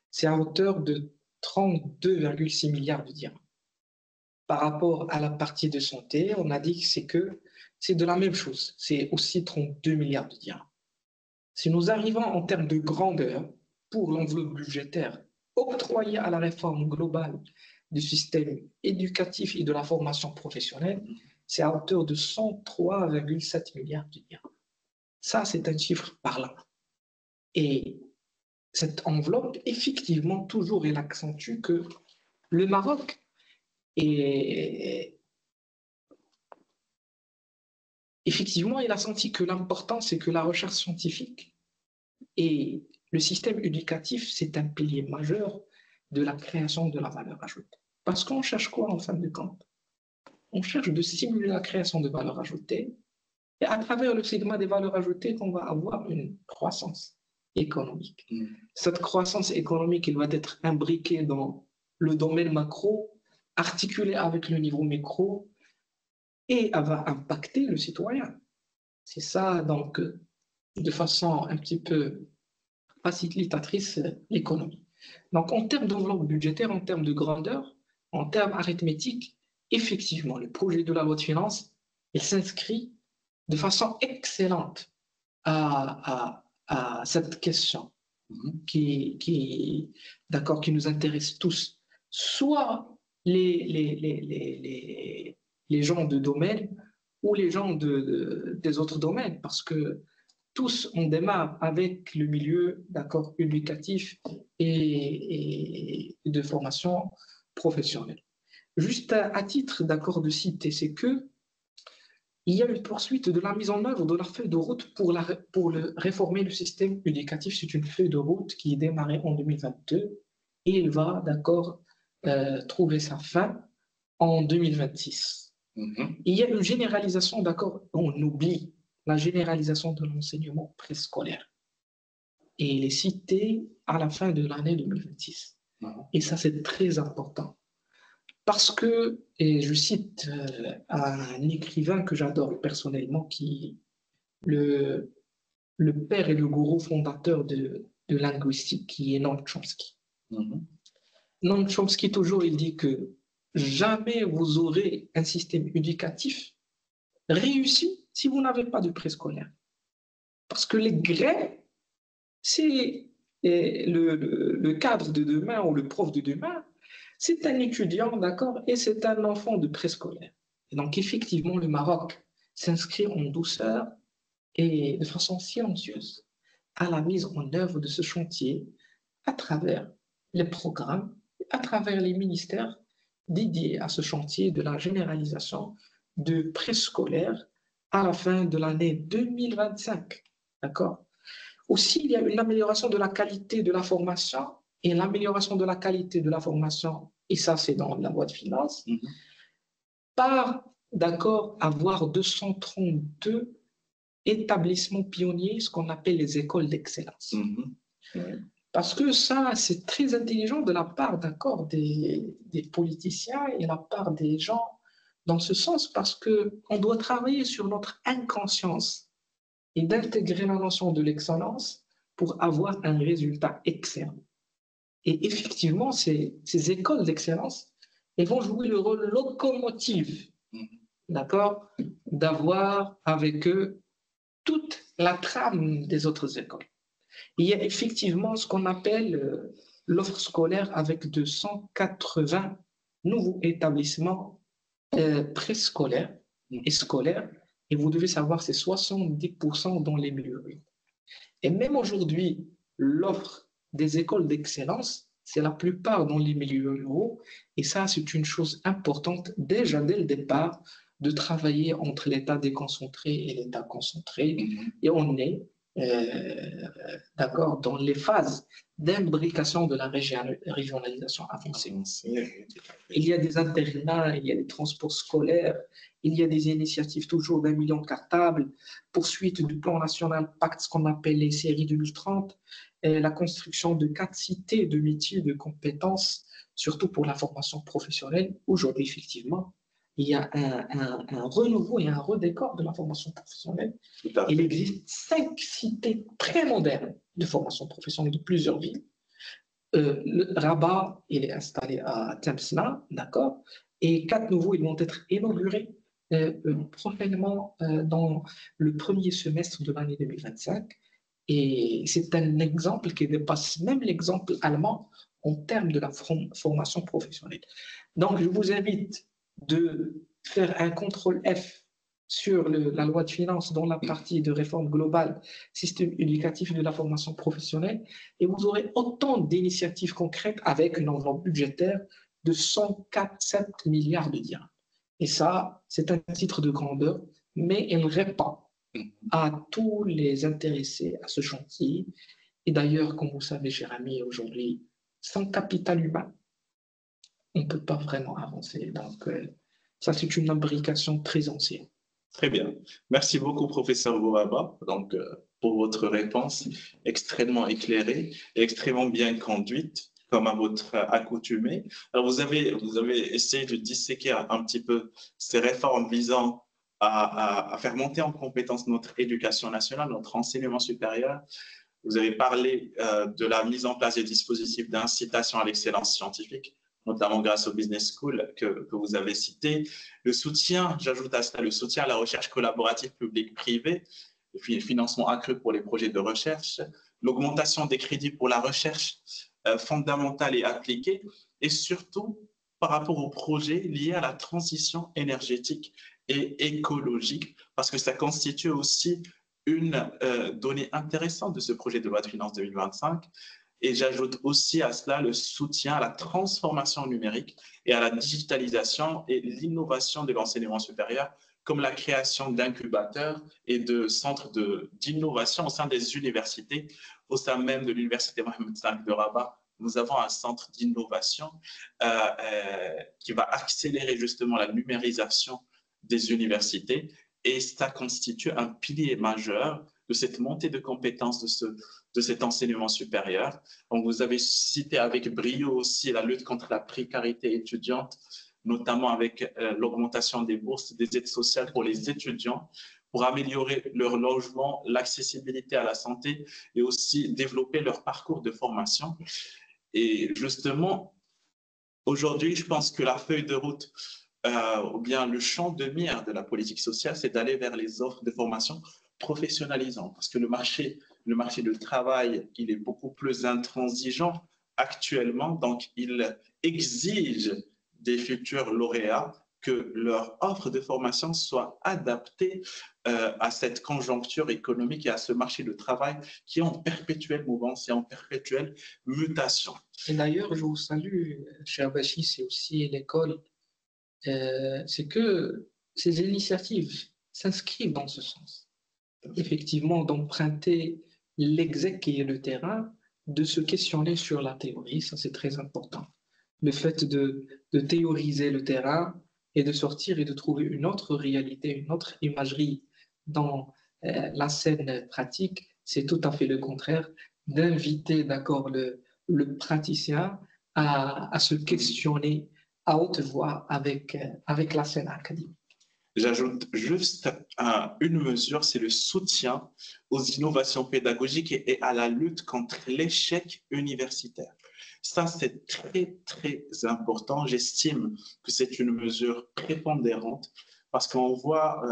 c'est à hauteur de 32,6 milliards de dirhams. Par rapport à la partie de santé, on a dit que c'est de la même chose, c'est aussi 32 milliards de dirhams. Si nous arrivons en termes de grandeur pour l'enveloppe budgétaire octroyée à la réforme globale du système éducatif et de la formation professionnelle, c'est à hauteur de 103,7 milliards de dirhams. Ça, c'est un chiffre parlant. Et cette enveloppe, effectivement, toujours, elle accentue que le Maroc est... Effectivement, il a senti que l'important, c'est que la recherche scientifique et le système éducatif, c'est un pilier majeur de la création de la valeur ajoutée. Parce qu'on cherche quoi en fin de compte? On cherche de stimuler la création de valeur ajoutée et à travers le segment des valeurs ajoutées, on va avoir une croissance économique. Cette croissance économique, elle va être imbriquée dans le domaine macro, articulée avec le niveau micro et elle va impacter le citoyen. C'est ça, donc, de façon un petit peu facilitatrice, l'économie. Donc, en termes d'enveloppe budgétaire, en termes de grandeur, en termes arithmétiques, effectivement, le projet de la loi de finances, il s'inscrit de façon excellente à cette question qui nous intéresse tous. Soit les gens de domaine ou les gens des autres domaines, parce que tous, on démarre avec le milieu éducatif et de formation professionnelle. Juste à titre de citer, c'est que il y a une poursuite de la mise en œuvre de la feuille de route pour réformer le système éducatif. C'est une feuille de route qui est démarrée en 2022 et il va trouver sa fin en 2026. Il y a une généralisation, on oublie la généralisation de l'enseignement préscolaire. Et il est cité à la fin de l'année 2026. Et ça, c'est très important. Parce que, et je cite un écrivain que j'adore personnellement, qui le père et le gourou fondateur de linguistique, qui est Noam Chomsky. Noam Chomsky, toujours, il dit que jamais vous aurez un système éducatif réussi si vous n'avez pas de préscolaire. Parce que les grèves, c'est le cadre de demain ou le prof de demain, c'est un étudiant, et c'est un enfant de préscolaire. Et donc, effectivement, le Maroc s'inscrit en douceur et de façon silencieuse à la mise en œuvre de ce chantier à travers les programmes, à travers les ministères dédiés à ce chantier de la généralisation de préscolaire à la fin de l'année 2025. Aussi, il y a une amélioration de la qualité de la formation et l'amélioration de la qualité de la formation, et ça c'est dans la loi de finances, par avoir 232 établissements pionniers, ce qu'on appelle les écoles d'excellence. Parce que ça, c'est très intelligent de la part des politiciens et de la part des gens dans ce sens, parce qu'on doit travailler sur notre inconscience et d'intégrer la notion de l'excellence pour avoir un résultat excellent. Et effectivement, ces écoles d'excellence, elles vont jouer le rôle locomotive, d'avoir avec eux toute la trame des autres écoles. Il y a effectivement ce qu'on appelle l'offre scolaire avec 280 nouveaux établissements préscolaires et scolaires. Et vous devez savoir, c'est 70% dans les milieux ruraux. Et même aujourd'hui, l'offre des écoles d'excellence, c'est la plupart dans les milieux ruraux. Et ça, c'est une chose importante déjà dès le départ de travailler entre l'État déconcentré et l'État concentré. Et on est d'accord dans les phases d'imbrication de la régionalisation avancée. Il y a des internats, il y a des transports scolaires, il y a des initiatives toujours d'1 million de cartables, poursuite du plan national Pacte, ce qu'on appelle les séries 2030, et la construction de 4 cités de métiers, de compétences, surtout pour la formation professionnelle. Aujourd'hui, effectivement, il y a un renouveau et un redécor de la formation professionnelle. Il existe 5 cités très modernes de formation professionnelle de plusieurs villes. Le Rabat, il est installé à Tlemcena, d'accord, et 4 nouveaux, ils vont être inaugurés prochainement dans le premier semestre de l'année 2025. Et c'est un exemple qui dépasse même l'exemple allemand en termes de la formation professionnelle. Donc, je vous invite de faire un contrôle F sur la loi de finances dans la partie de réforme globale, système éducatif de la formation professionnelle, et vous aurez autant d'initiatives concrètes avec une enveloppe budgétaire de 104,7 milliards de dirhams. Et ça, c'est un titre de grandeur, mais il répond à tous les intéressés à ce chantier. Et d'ailleurs, comme vous savez, cher ami, aujourd'hui, sans capital humain, on ne peut pas vraiment avancer. Donc, ça, c'est une imbrication très ancienne. Très bien. Merci beaucoup, professeur Bouraba, pour votre réponse extrêmement éclairée et extrêmement bien conduite, comme à votre accoutumée. Alors, vous avez essayé de disséquer un petit peu ces réformes visant à faire monter en compétence notre éducation nationale, notre enseignement supérieur. Vous avez parlé de la mise en place des dispositifs d'incitation à l'excellence scientifique, notamment grâce au Business School que vous avez cité. Le soutien, j'ajoute à cela, le soutien à la recherche collaborative publique-privée, le financement accru pour les projets de recherche, l'augmentation des crédits pour la recherche fondamentale et appliquée, et surtout par rapport aux projets liés à la transition énergétique et écologique, parce que ça constitue aussi une donnée intéressante de ce projet de loi de finances 2025. Et j'ajoute aussi à cela le soutien à la transformation numérique et à la digitalisation et l'innovation de l'enseignement supérieur, comme la création d'incubateurs et de centres d'innovation au sein des universités. Au sein même de l'université Mohamed V de Rabat, nous avons un centre d'innovation qui va accélérer justement la numérisation des universités, et ça constitue un pilier majeur de cette montée de compétences de cet enseignement supérieur. Donc, vous avez cité avec brio aussi la lutte contre la précarité étudiante, notamment avec l'augmentation des bourses, des aides sociales pour les étudiants, pour améliorer leur logement, l'accessibilité à la santé et aussi développer leur parcours de formation. Et justement, aujourd'hui, je pense que la feuille de route ou bien le champ de mire de la politique sociale, c'est d'aller vers les offres de formation professionnalisantes, parce que le marché du travail, il est beaucoup plus intransigeant actuellement, donc il exige des futurs lauréats que leur offre de formation soit adaptée à cette conjoncture économique et à ce marché du travail qui est en perpétuelle mouvance et en perpétuelle mutation. Et d'ailleurs, je vous salue, cher Bachi, c'est aussi l'école. C'est que ces initiatives s'inscrivent dans ce sens. Effectivement, d'emprunter l'exec et le terrain, de se questionner sur la théorie, ça c'est très important. Le fait de théoriser le terrain et de sortir et de trouver une autre réalité, une autre imagerie dans la scène pratique, c'est tout à fait le contraire, d'inviter d'accord le praticien à se questionner à haute voix avec la scène académique. J'ajoute juste une mesure, c'est le soutien aux innovations pédagogiques et à la lutte contre l'échec universitaire. Ça, c'est très, très important. J'estime que c'est une mesure prépondérante parce qu'on voit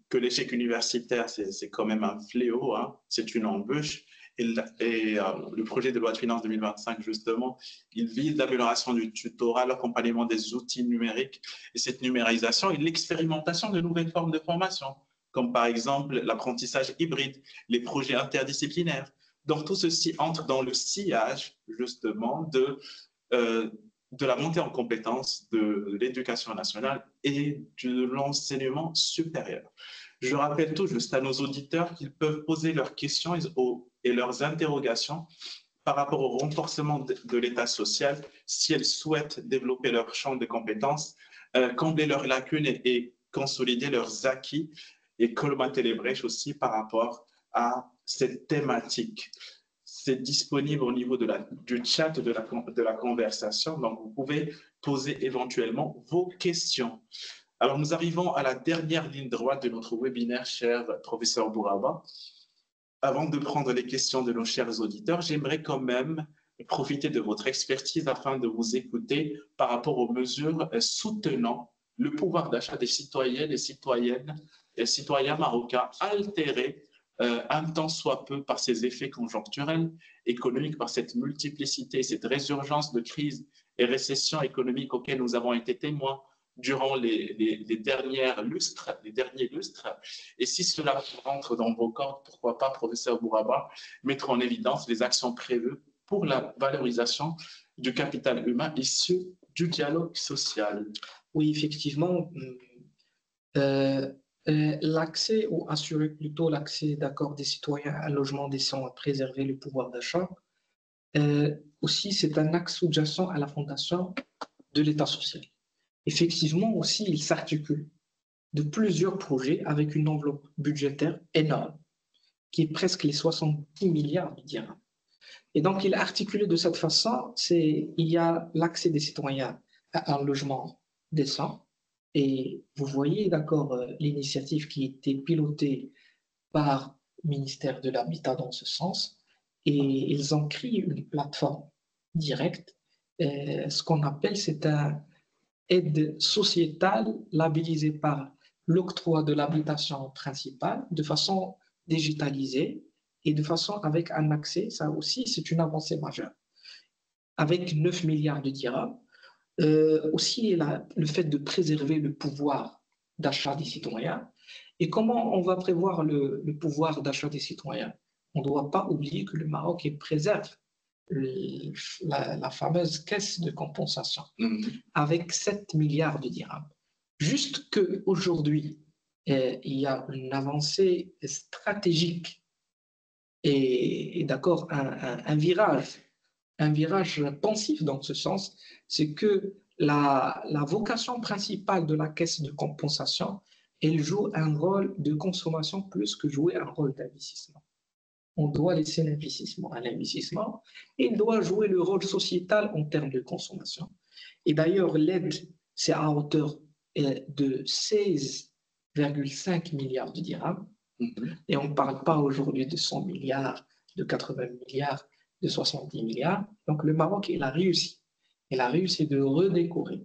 que l'échec universitaire, c'est quand même un fléau, hein, c'est une embûche. le projet de loi de finances 2025, justement, il vise l'amélioration du tutorat, l'accompagnement des outils numériques et cette numérisation et l'expérimentation de nouvelles formes de formation, comme par exemple l'apprentissage hybride, les projets interdisciplinaires. Donc, tout ceci entre dans le sillage, justement, de la montée en compétences de l'éducation nationale et de l'enseignement supérieur. Je rappelle tout juste à nos auditeurs qu'ils peuvent poser leurs questions et leurs interrogations par rapport au renforcement de l'État social si elles souhaitent développer leur champ de compétences, combler leurs lacunes et consolider leurs acquis et colmater les brèches aussi par rapport à cette thématique. C'est disponible au niveau du chat de la conversation, donc vous pouvez poser éventuellement vos questions. Alors, nous arrivons à la dernière ligne droite de notre webinaire, cher professeur Bouraba. Avant de prendre les questions de nos chers auditeurs, j'aimerais quand même profiter de votre expertise afin de vous écouter par rapport aux mesures soutenant le pouvoir d'achat des citoyennes et citoyens marocains altérés un tant soit peu par ces effets conjoncturels économiques, par cette multiplicité, cette résurgence de crises et récessions économiques auxquelles nous avons été témoins durant les derniers lustres. Et si cela rentre dans vos cordes, pourquoi pas, professeur Bouraba, mettre en évidence les actions prévues pour la valorisation du capital humain issu du dialogue social. Oui, effectivement, l'accès, ou assurer plutôt l'accès d'accord des citoyens à un logement décent, à préserver le pouvoir d'achat, aussi c'est un axe sous-jacent à la fondation de l'État social. Effectivement aussi, il s'articule de plusieurs projets avec une enveloppe budgétaire énorme, qui est presque les 70 milliards de dirhams. Et donc, il est articulé de cette façon, il y a l'accès des citoyens à un logement décent. Et vous voyez, d'accord, l'initiative qui a été pilotée par le ministère de l'Habitat dans ce sens. Et ils ont créé une plateforme directe. Ce qu'on appelle, c'est une aide sociétale labellisée par l'octroi de l'habitation principale de façon digitalisée et de façon avec un accès, ça aussi c'est une avancée majeure, avec 9 milliards de dirhams. Aussi le fait de préserver le pouvoir d'achat des citoyens. Et comment on va prévoir le pouvoir d'achat des citoyens? On ne doit pas oublier que le Maroc préserve la fameuse caisse de compensation avec 7 milliards de dirhams. Juste qu'aujourd'hui, il y a une avancée stratégique et d'accord, un virage pensif dans ce sens, c'est que la vocation principale de la caisse de compensation, elle joue un rôle de consommation plus que jouer un rôle d'investissement. On doit laisser l'investissement à l'investissement et il doit jouer le rôle sociétal en termes de consommation. Et d'ailleurs, l'aide, c'est à hauteur de 16,5 milliards de dirhams. Et on ne parle pas aujourd'hui de 100 milliards, de 80 milliards, de 70 milliards. Donc le Maroc, il a réussi. Il a réussi de redécorer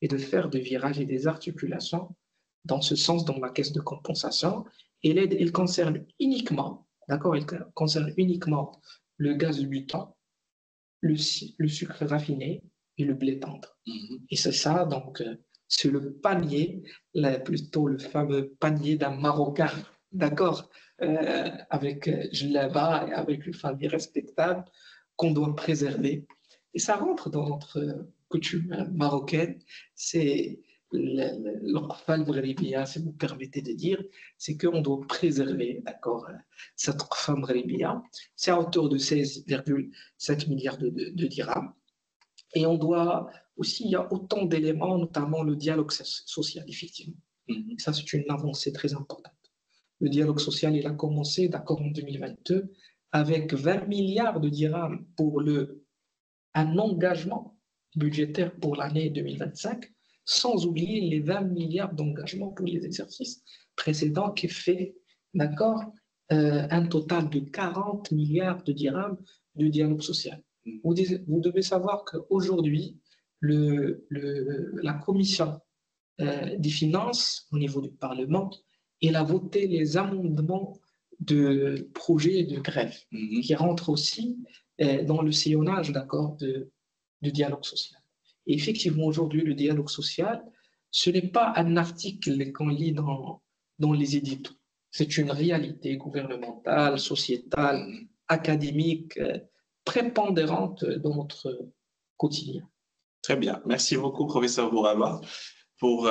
et de faire des virages et des articulations dans ce sens, dans la caisse de compensation. Et l'aide, elle concerne uniquement, d'accord, elle concerne uniquement le gaz de butane, le sucre raffiné et le blé tendre. Et c'est ça, donc, c'est le panier, plutôt le fameux panier d'un Marocain, d'accord, avec Djellaba et avec une famille respectable qu'on doit préserver. Et ça rentre dans notre coutume marocaine, c'est l'orfal mghribiya, si vous permettez de dire, c'est qu'on doit préserver, d'accord, cette orfal mghribiya. C'est à hauteur de 16,7 milliards de dirhams. Et on doit aussi, il y a autant d'éléments, notamment le dialogue social, effectivement. Et ça, c'est une avancée très importante. Le dialogue social, il a commencé, d'accord, en 2022, avec 20 milliards de dirhams pour un engagement budgétaire pour l'année 2025, sans oublier les 20 milliards d'engagements pour les exercices précédents qui fait, d'accord, un total de 40 milliards de dirhams de dialogue social. Vous devez savoir qu'aujourd'hui, la commission des finances au niveau du Parlement, elle a voté les amendements de projets de grève qui rentrent aussi dans le sillonnage, d'accord, de dialogue social. Et effectivement, aujourd'hui, le dialogue social, ce n'est pas un article qu'on lit dans les éditos. C'est une réalité gouvernementale, sociétale, académique, prépondérante dans notre quotidien. Très bien. Merci beaucoup, professeur Bourama, pour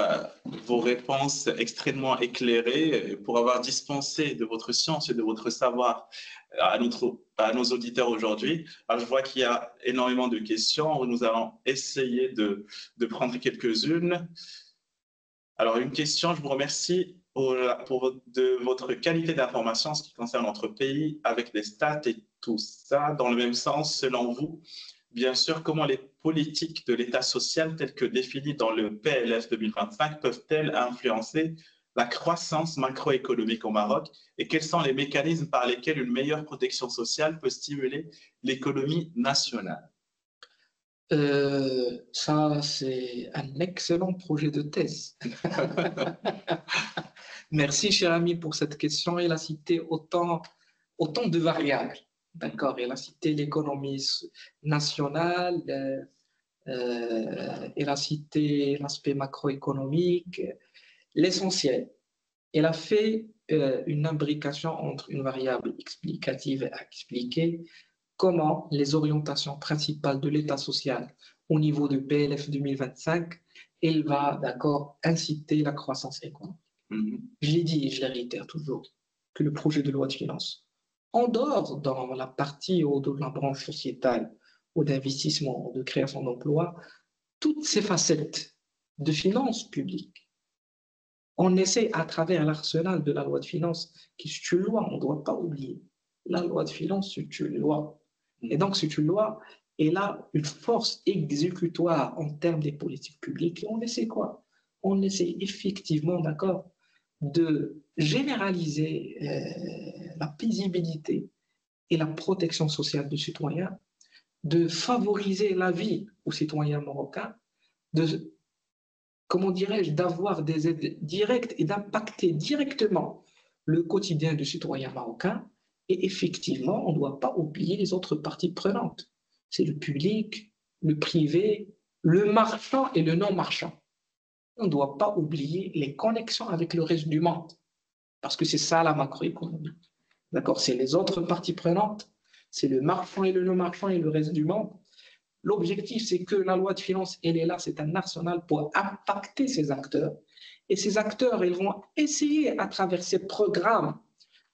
vos réponses extrêmement éclairées, pour avoir dispensé de votre science et de votre savoir à nos auditeurs aujourd'hui. Je vois qu'il y a énormément de questions. Nous allons essayer de prendre quelques-unes. Alors, une question, je vous remercie de votre qualité d'information en ce qui concerne notre pays, avec des stats et tout ça. Dans le même sens, selon vous, bien sûr, comment les politiques de l'État social telles que définies dans le PLF 2025 peuvent-elles influencer la croissance macroéconomique au Maroc et quels sont les mécanismes par lesquels une meilleure protection sociale peut stimuler l'économie nationale? Ça, c'est un excellent projet de thèse. Merci, cher ami, pour cette question. Il a cité autant de variables. D'accord, il a cité l'économie nationale, il a cité l'aspect macroéconomique, l'essentiel. Il a fait une imbrication entre une variable explicative à expliquer comment les orientations principales de l'État social au niveau du PLF 2025, il va, d'accord, inciter la croissance économique. Je l'ai dit et je le réitère toujours, que le projet de loi de finances, en dehors dans la partie ou de la branche sociétale ou d'investissement, de création d'emplois, toutes ces facettes de finances publiques, on essaie à travers l'arsenal de la loi de finances, qui est une loi, on ne doit pas oublier. La loi de finances, c'est une loi. Et donc, c'est une loi, elle a une force exécutoire en termes des politiques publiques. Et on essaie quoi? On essaie effectivement, d'accord, de généraliser la paisibilité et la protection sociale des citoyens, de favoriser la vie aux citoyens marocains, de, comment dirais-je, d'avoir des aides directes et d'impacter directement le quotidien du citoyen marocain. Et effectivement, on ne doit pas oublier les autres parties prenantes. C'est le public, le privé, le marchand et le non-marchand. On ne doit pas oublier les connexions avec le reste du monde, parce que c'est ça la macroéconomie. D'accord? C'est les autres parties prenantes, c'est le marchand et le non-marchand et le reste du monde. L'objectif, c'est que la loi de finances, elle est là, c'est un arsenal pour impacter ces acteurs. Et ces acteurs, ils vont essayer, à travers ces programmes,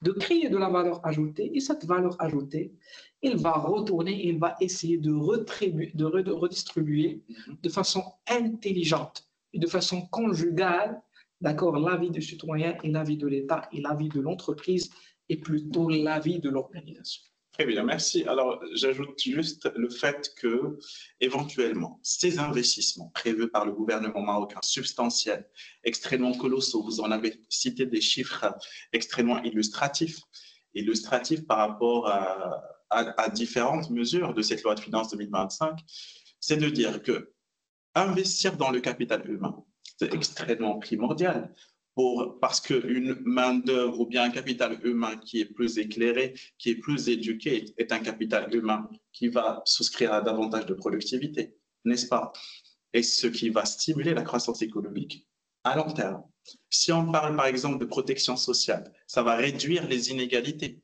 de créer de la valeur ajoutée. Et cette valeur ajoutée, il va retourner, il va essayer de redistribuer de façon intelligente et de façon conjugale, d'accord, l'avis du citoyen et l'avis de l'État et l'avis de l'entreprise et plutôt l'avis de l'organisation. Très bien, merci. Alors, j'ajoute juste le fait que, éventuellement, ces investissements prévus par le gouvernement marocain, substantiels, extrêmement colossaux, vous en avez cité des chiffres extrêmement illustratifs par rapport à différentes mesures de cette loi de finances 2025, c'est de dire que investir dans le capital humain, c'est extrêmement primordial. Parce qu'une main-d'œuvre ou bien un capital humain qui est plus éclairé, qui est plus éduqué, est un capital humain qui va souscrire à davantage de productivité, n'est-ce pas? Et ce qui va stimuler la croissance économique à long terme. Si on parle par exemple de protection sociale, ça va réduire les inégalités.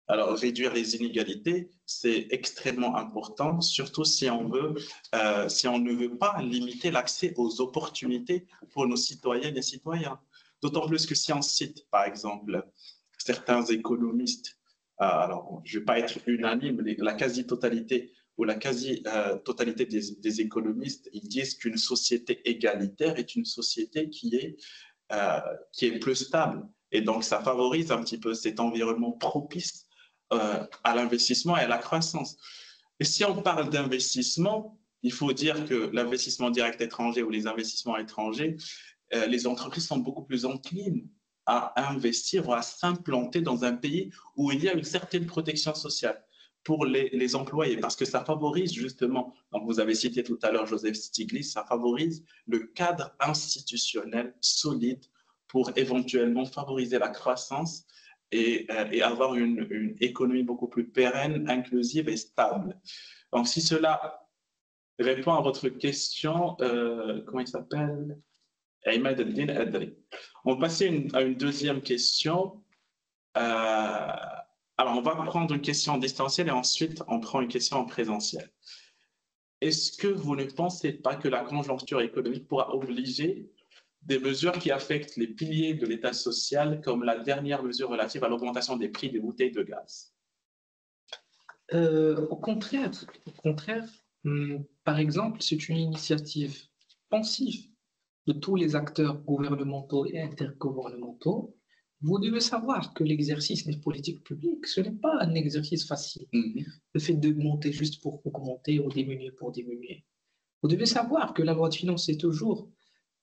Alors, réduire les inégalités, c'est extrêmement important, surtout si on ne veut pas limiter l'accès aux opportunités pour nos citoyennes et citoyens. D'autant plus que si on cite, par exemple, certains économistes, alors je ne vais pas être unanime, la quasi-totalité ou la quasi-totalité des économistes, ils disent qu'une société égalitaire est une société qui est plus stable. Et donc, ça favorise un petit peu cet environnement propice à l'investissement et à la croissance. Et si on parle d'investissement, il faut dire que l'investissement direct étranger ou les investissements étrangers, les entreprises sont beaucoup plus enclines à investir ou à s'implanter dans un pays où il y a une certaine protection sociale pour les employés, parce que ça favorise justement, donc vous avez cité tout à l'heure Joseph Stiglitz, ça favorise le cadre institutionnel solide pour éventuellement favoriser la croissance et avoir une économie beaucoup plus pérenne, inclusive et stable. Donc, si cela répond à votre question, comment il s'appelle? Ahmed El-Din Adri. On va passer à une deuxième question. Alors, on va prendre une question en distanciel et ensuite, on prend une question en présentiel. Est-ce que vous ne pensez pas que la conjoncture économique pourra obliger des mesures qui affectent les piliers de l'État social, comme la dernière mesure relative à l'augmentation des prix des bouteilles de gaz? Au contraire, par exemple, c'est une initiative pensive de tous les acteurs gouvernementaux et intergouvernementaux. Vous devez savoir que l'exercice des politiques publiques, ce n'est pas un exercice facile. Le fait d'augmenter juste pour augmenter ou diminuer pour diminuer. Vous devez savoir que la loi de finances est toujours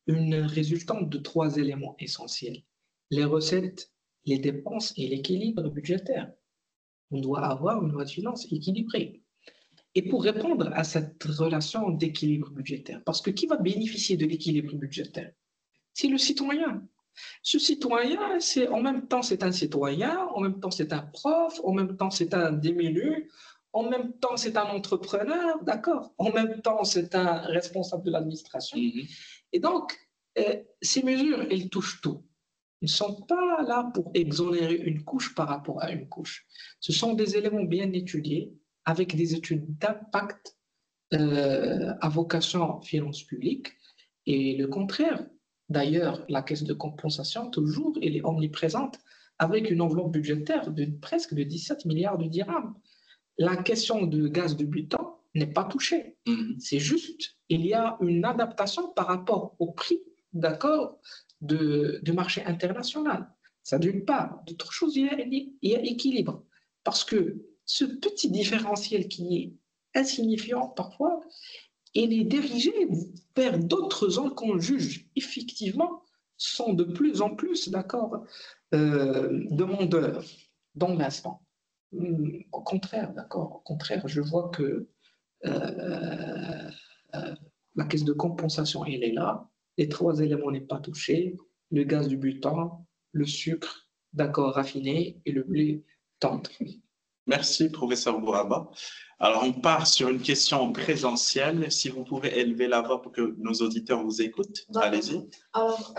une résultante de 3 éléments essentiels: les recettes, les dépenses et l'équilibre budgétaire. On doit avoir une loi de finances équilibrée. Et pour répondre à cette relation d'équilibre budgétaire, parce que qui va bénéficier de l'équilibre budgétaire? C'est le citoyen. Ce citoyen, en même temps, c'est un citoyen, en même temps, c'est un prof, en même temps, c'est un déminu, en même temps, c'est un entrepreneur, d'accord? En même temps, c'est un responsable de l'administration. Et donc, ces mesures, elles touchent tout. Ils ne sont pas là pour exonérer une couche par rapport à une couche. Ce sont des éléments bien étudiés, avec des études d'impact à vocation finance publique. Et le contraire, d'ailleurs, la caisse de compensation, toujours, elle est omniprésente, avec une enveloppe budgétaire de presque de 17 milliards de dirhams. La question de gaz de butane n'est pas touchée. C'est juste, il y a une adaptation par rapport au prix, d'accord, du marché international. Ça d'une part. D'autre chose, il y a équilibre. Parce que ce petit différentiel qui est insignifiant parfois, il est dirigé vers d'autres zones qu'on juge effectivement sont de plus en plus, d'accord, demandeurs dans l'instant. Au contraire, d'accord, au contraire, je vois que la caisse de compensation, elle est là, les 3 éléments n'est pas touchés, le gaz du butane, le sucre, d'accord, raffiné et le blé tendre. Merci, professeur Bouraba. Alors, on part sur une question présentielle. Si vous pouvez élever la voix pour que nos auditeurs vous écoutent, allez-y. Alors,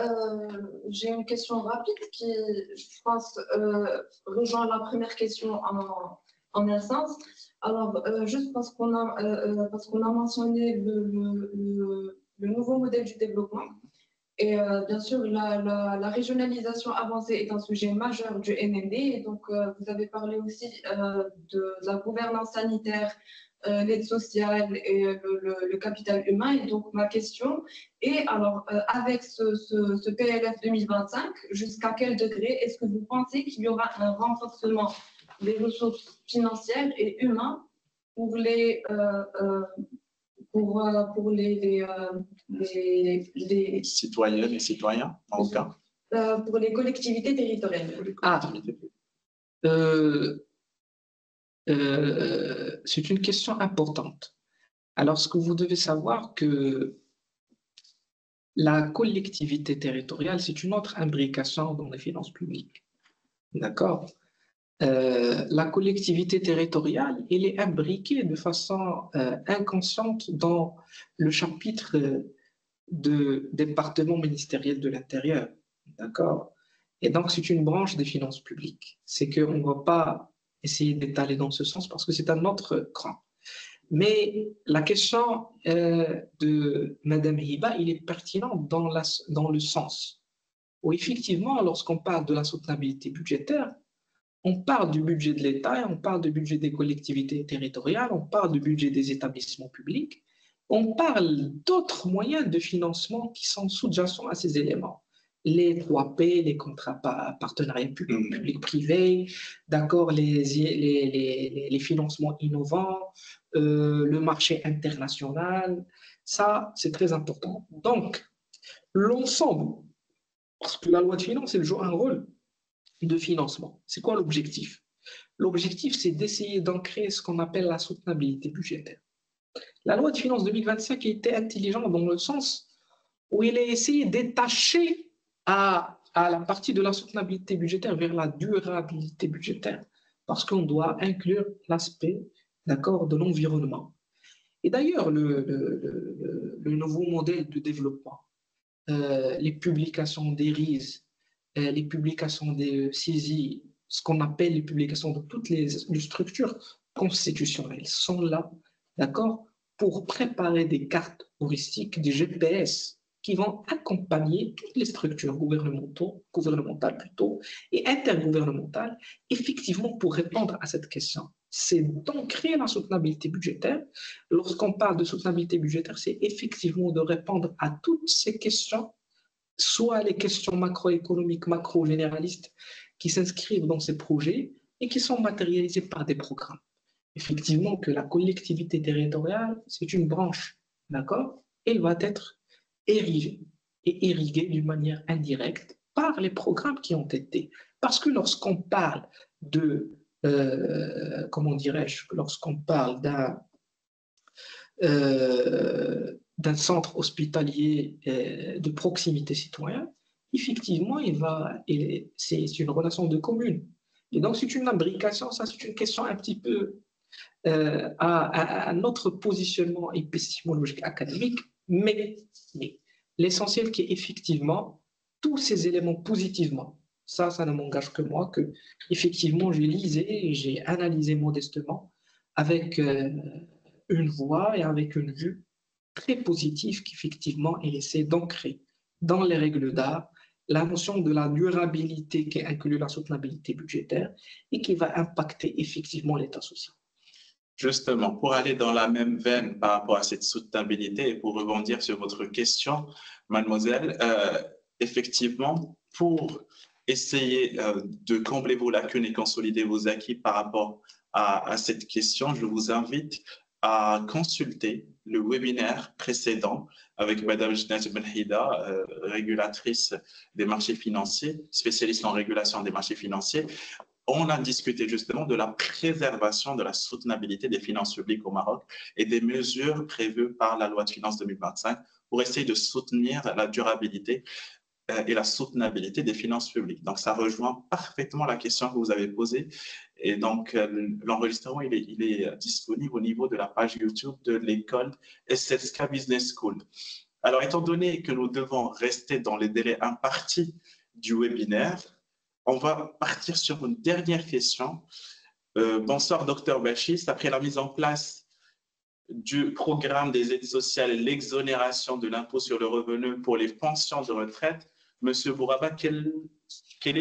j'ai une question rapide qui, je pense, rejoint la première question en essence. Alors, juste parce qu'on a mentionné le nouveau modèle du développement. Et bien sûr, la régionalisation avancée est un sujet majeur du NND. Et donc, vous avez parlé aussi de la gouvernance sanitaire, l'aide sociale et le capital humain. Et donc, ma question est, alors, avec ce PLF 2025, jusqu'à quel degré est-ce que vous pensez qu'il y aura un renforcement des ressources financières et humaines pour les citoyennes et citoyens, en cas. Pour les collectivités territoriales. C'est une question importante. Alors, ce que vous devez savoir que la collectivité territoriale, c'est une autre imbrication dans les finances publiques. D'accord? La collectivité territoriale, elle est imbriquée de façon inconsciente dans le chapitre de département ministériel de l'Intérieur. D'accord? Et donc, c'est une branche des finances publiques. C'est qu'on ne va pas essayer d'étaler dans ce sens parce que c'est un autre cran. Mais la question de Madame Hiba, il est pertinent dans le sens où effectivement, lorsqu'on parle de la soutenabilité budgétaire, on parle du budget de l'État, on parle du budget des collectivités territoriales, on parle du budget des établissements publics, on parle d'autres moyens de financement qui sont sous-jacents à ces éléments. Les 3P, les contrats partenariats public-privé, d'accord, les financements innovants, le marché international, ça, c'est très important. Donc, l'ensemble, parce que la loi de finances, elle joue un rôle de financement. C'est quoi l'objectif? L'objectif, c'est d'essayer d'ancrer ce qu'on appelle la soutenabilité budgétaire. La loi de finances 2025 était intelligente dans le sens où il a essayé d'attacher à à la partie de la soutenabilité budgétaire vers la durabilité budgétaire, parce qu'on doit inclure l'aspect, d'accord, de l'environnement. Et d'ailleurs, le nouveau modèle de développement, les publications des RIS, les publications des CISI, ce qu'on appelle les publications de toutes les structures constitutionnelles sont là, d'accord, pour préparer des cartes touristiques, des GPS qui vont accompagner toutes les structures gouvernementales plutôt, et intergouvernementales, effectivement pour répondre à cette question. C'est d'ancrer la soutenabilité budgétaire. Lorsqu'on parle de soutenabilité budgétaire, c'est effectivement de répondre à toutes ces questions, soit les questions macroéconomiques, macro-généralistes qui s'inscrivent dans ces projets et qui sont matérialisées par des programmes. Effectivement, que la collectivité territoriale, c'est une branche, d'accord? Elle va être érigée et irriguée d'une manière indirecte par les programmes qui ont été. Parce que lorsqu'on parle de, comment dirais-je, lorsqu'on parle d'un centre hospitalier de proximité citoyenne, effectivement, c'est une relation de commune. Et donc, c'est une imbrication, ça c'est une question un petit peu à notre positionnement épistémologique académique, mais l'essentiel qui est effectivement tous ces éléments positivement, ça ne m'engage que moi, que effectivement j'ai lisé et j'ai analysé modestement avec une voix et avec une vue très positive qu'effectivement elle essaie d'ancrer dans les règles d'art la notion de la durabilité qui inclut la soutenabilité budgétaire et qui va impacter effectivement l'État social. Justement, pour aller dans la même veine par rapport à cette soutenabilité et pour rebondir sur votre question, mademoiselle, effectivement, pour essayer de combler vos lacunes et consolider vos acquis par rapport à cette question, je vous invite à consulter le webinaire précédent avec Madame Jnat Benhida, régulatrice des marchés financiers, spécialiste en régulation des marchés financiers. On a discuté justement de la préservation de la soutenabilité des finances publiques au Maroc et des mesures prévues par la loi de finances 2025 pour essayer de soutenir la durabilité et la soutenabilité des finances publiques. Donc, ça rejoint parfaitement la question que vous avez posée. Et donc, l'enregistrement, il est disponible au niveau de la page YouTube de l'école SSK Business School. Alors, étant donné que nous devons rester dans les délais impartis du webinaire, on va partir sur une dernière question. Bonsoir, Dr Bachis. Après la mise en place du programme des aides sociales et l'exonération de l'impôt sur le revenu pour les pensions de retraite, Monsieur Bouraba, quels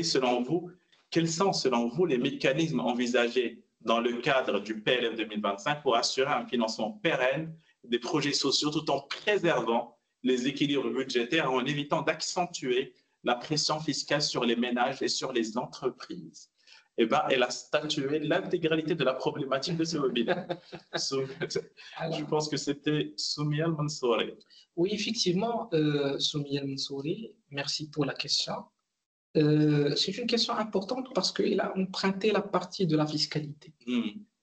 sont selon vous les mécanismes envisagés dans le cadre du PLF 2025 pour assurer un financement pérenne des projets sociaux tout en préservant les équilibres budgétaires et en évitant d'accentuer la pression fiscale sur les ménages et sur les entreprises? Eh ben, elle a statué l'intégralité de la problématique de ce webinaire. Je pense que c'était Soumia Mansouri. Oui, effectivement, Soumia Mansouri, merci pour la question. C'est une question importante parce qu'il a emprunté la partie de la fiscalité.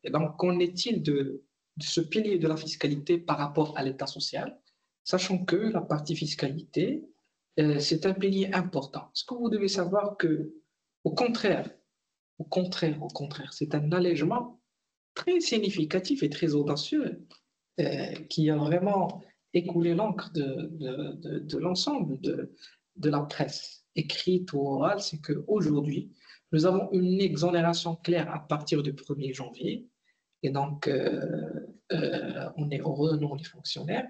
Et donc, qu'en est-il de ce pilier de la fiscalité par rapport à l'État social, sachant que la partie fiscalité, c'est un pilier important. Ce que vous devez savoir que, au contraire, c'est un allègement très significatif et très audacieux qui a vraiment écoulé l'encre de l'ensemble de la presse écrite ou orale. C'est qu'aujourd'hui, nous avons une exonération claire à partir du 1er janvier. Et donc, on est heureux, nous, les fonctionnaires,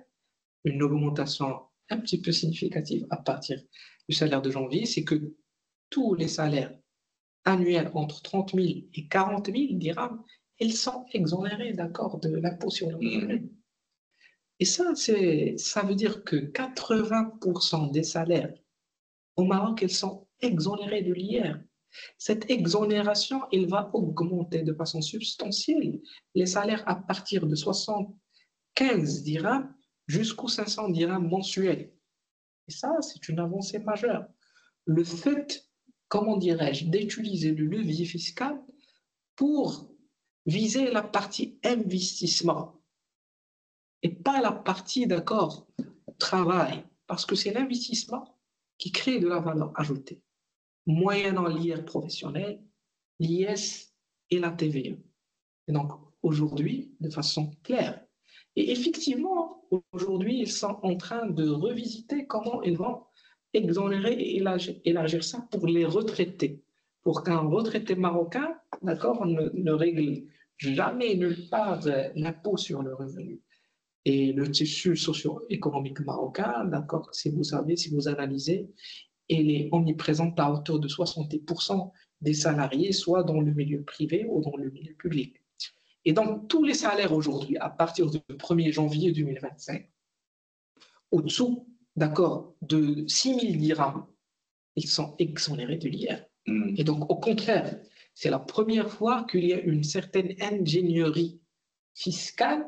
une augmentation un petit peu significative à partir du salaire de janvier. C'est que tous les salaires annuels entre 30 000 et 40 000 dirhams, ils sont exonérés, d'accord, de l'impôt sur le revenu. Et ça veut dire que 80% des salaires au Maroc, ils sont exonérés de l'IR. Cette exonération, elle va augmenter de façon substantielle les salaires à partir de 75 dirhams jusqu'aux 500 dirhams mensuels. Et ça, c'est une avancée majeure. Le fait, comment dirais-je, d'utiliser le levier fiscal pour viser la partie investissement et pas la partie, d'accord, travail, parce que c'est l'investissement qui crée de la valeur ajoutée. moyennant l'IR professionnel, l'IS et la TVA. Et donc, aujourd'hui, de façon claire. Et effectivement, aujourd'hui, ils sont en train de revisiter comment ils vont exonérer et élargir ça pour les retraités. Pour qu'un retraité marocain, d'accord, ne règle jamais nulle part l'impôt sur le revenu. Et le tissu socio-économique marocain, d'accord, si vous savez, si vous analysez, elle est omniprésente à hauteur de 70% des salariés, soit dans le milieu privé ou dans le milieu public. Et donc, tous les salaires aujourd'hui, à partir du 1er janvier 2025, au-dessous, d'accord, de 6 000 dirhams, ils sont exonérés de l'IR. Et donc, au contraire, c'est la première fois qu'il y a une certaine ingénierie fiscale,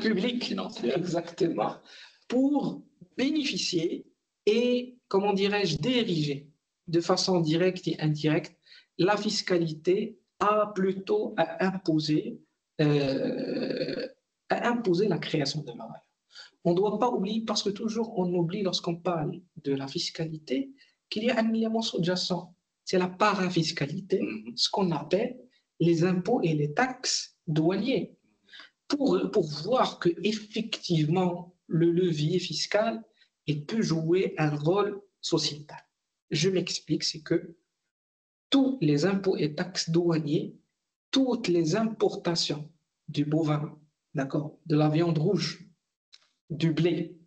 publique, exactement, pour bénéficier et, comment dirais-je, diriger de façon directe et indirecte la fiscalité plutôt à imposer la création de valeur. On ne doit pas oublier, parce que toujours on oublie lorsqu'on parle de la fiscalité, qu'il y a un élément sous-jacent. C'est la parafiscalité, ce qu'on appelle les impôts et les taxes douaniers. Pour voir qu'effectivement, le levier fiscal il peut jouer un rôle sociétal. Je m'explique, c'est que tous les impôts et taxes douaniers, toutes les importations du bovin, d'accord, de la viande rouge, du blé,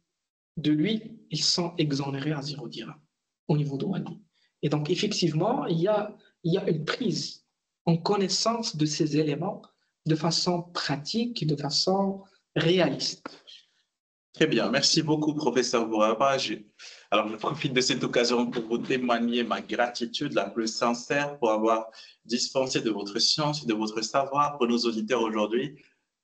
de l'huile, ils sont exonérés à 0 dirham au niveau douanier. Et donc, effectivement, il y a une prise en connaissance de ces éléments de façon pratique, de façon réaliste. Très bien, merci beaucoup, professeur Bouraba. Alors, je profite de cette occasion pour vous témoigner ma gratitude la plus sincère pour avoir dispensé de votre science et de votre savoir pour nos auditeurs aujourd'hui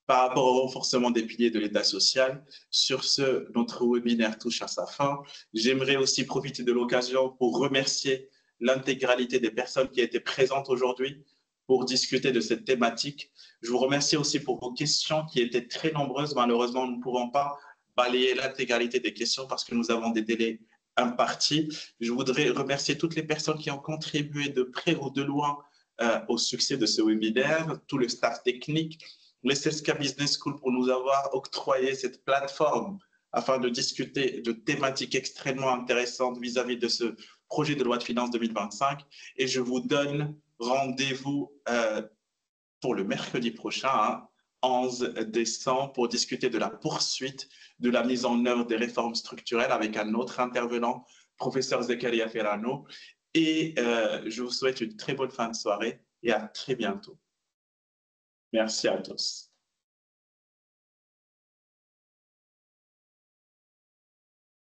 par rapport au renforcement des piliers de l'État social. Sur ce, notre webinaire touche à sa fin. J'aimerais aussi profiter de l'occasion pour remercier l'intégralité des personnes qui étaient présentes aujourd'hui pour discuter de cette thématique. Je vous remercie aussi pour vos questions qui étaient très nombreuses. Malheureusement, nous ne pouvons pas balayer l'intégralité des questions parce que nous avons des délais impartis. Je voudrais remercier toutes les personnes qui ont contribué de près ou de loin au succès de ce webinaire, tout le staff technique, les CESCA Business School pour nous avoir octroyé cette plateforme afin de discuter de thématiques extrêmement intéressantes vis-à-vis de ce projet de loi de finances 2025. Et je vous donne rendez-vous pour le mercredi prochain, 11 décembre, pour discuter de la poursuite de la mise en œuvre des réformes structurelles avec un autre intervenant, professeur Zekaria Ferrano. Et je vous souhaite une très bonne fin de soirée et à très bientôt. Merci à tous.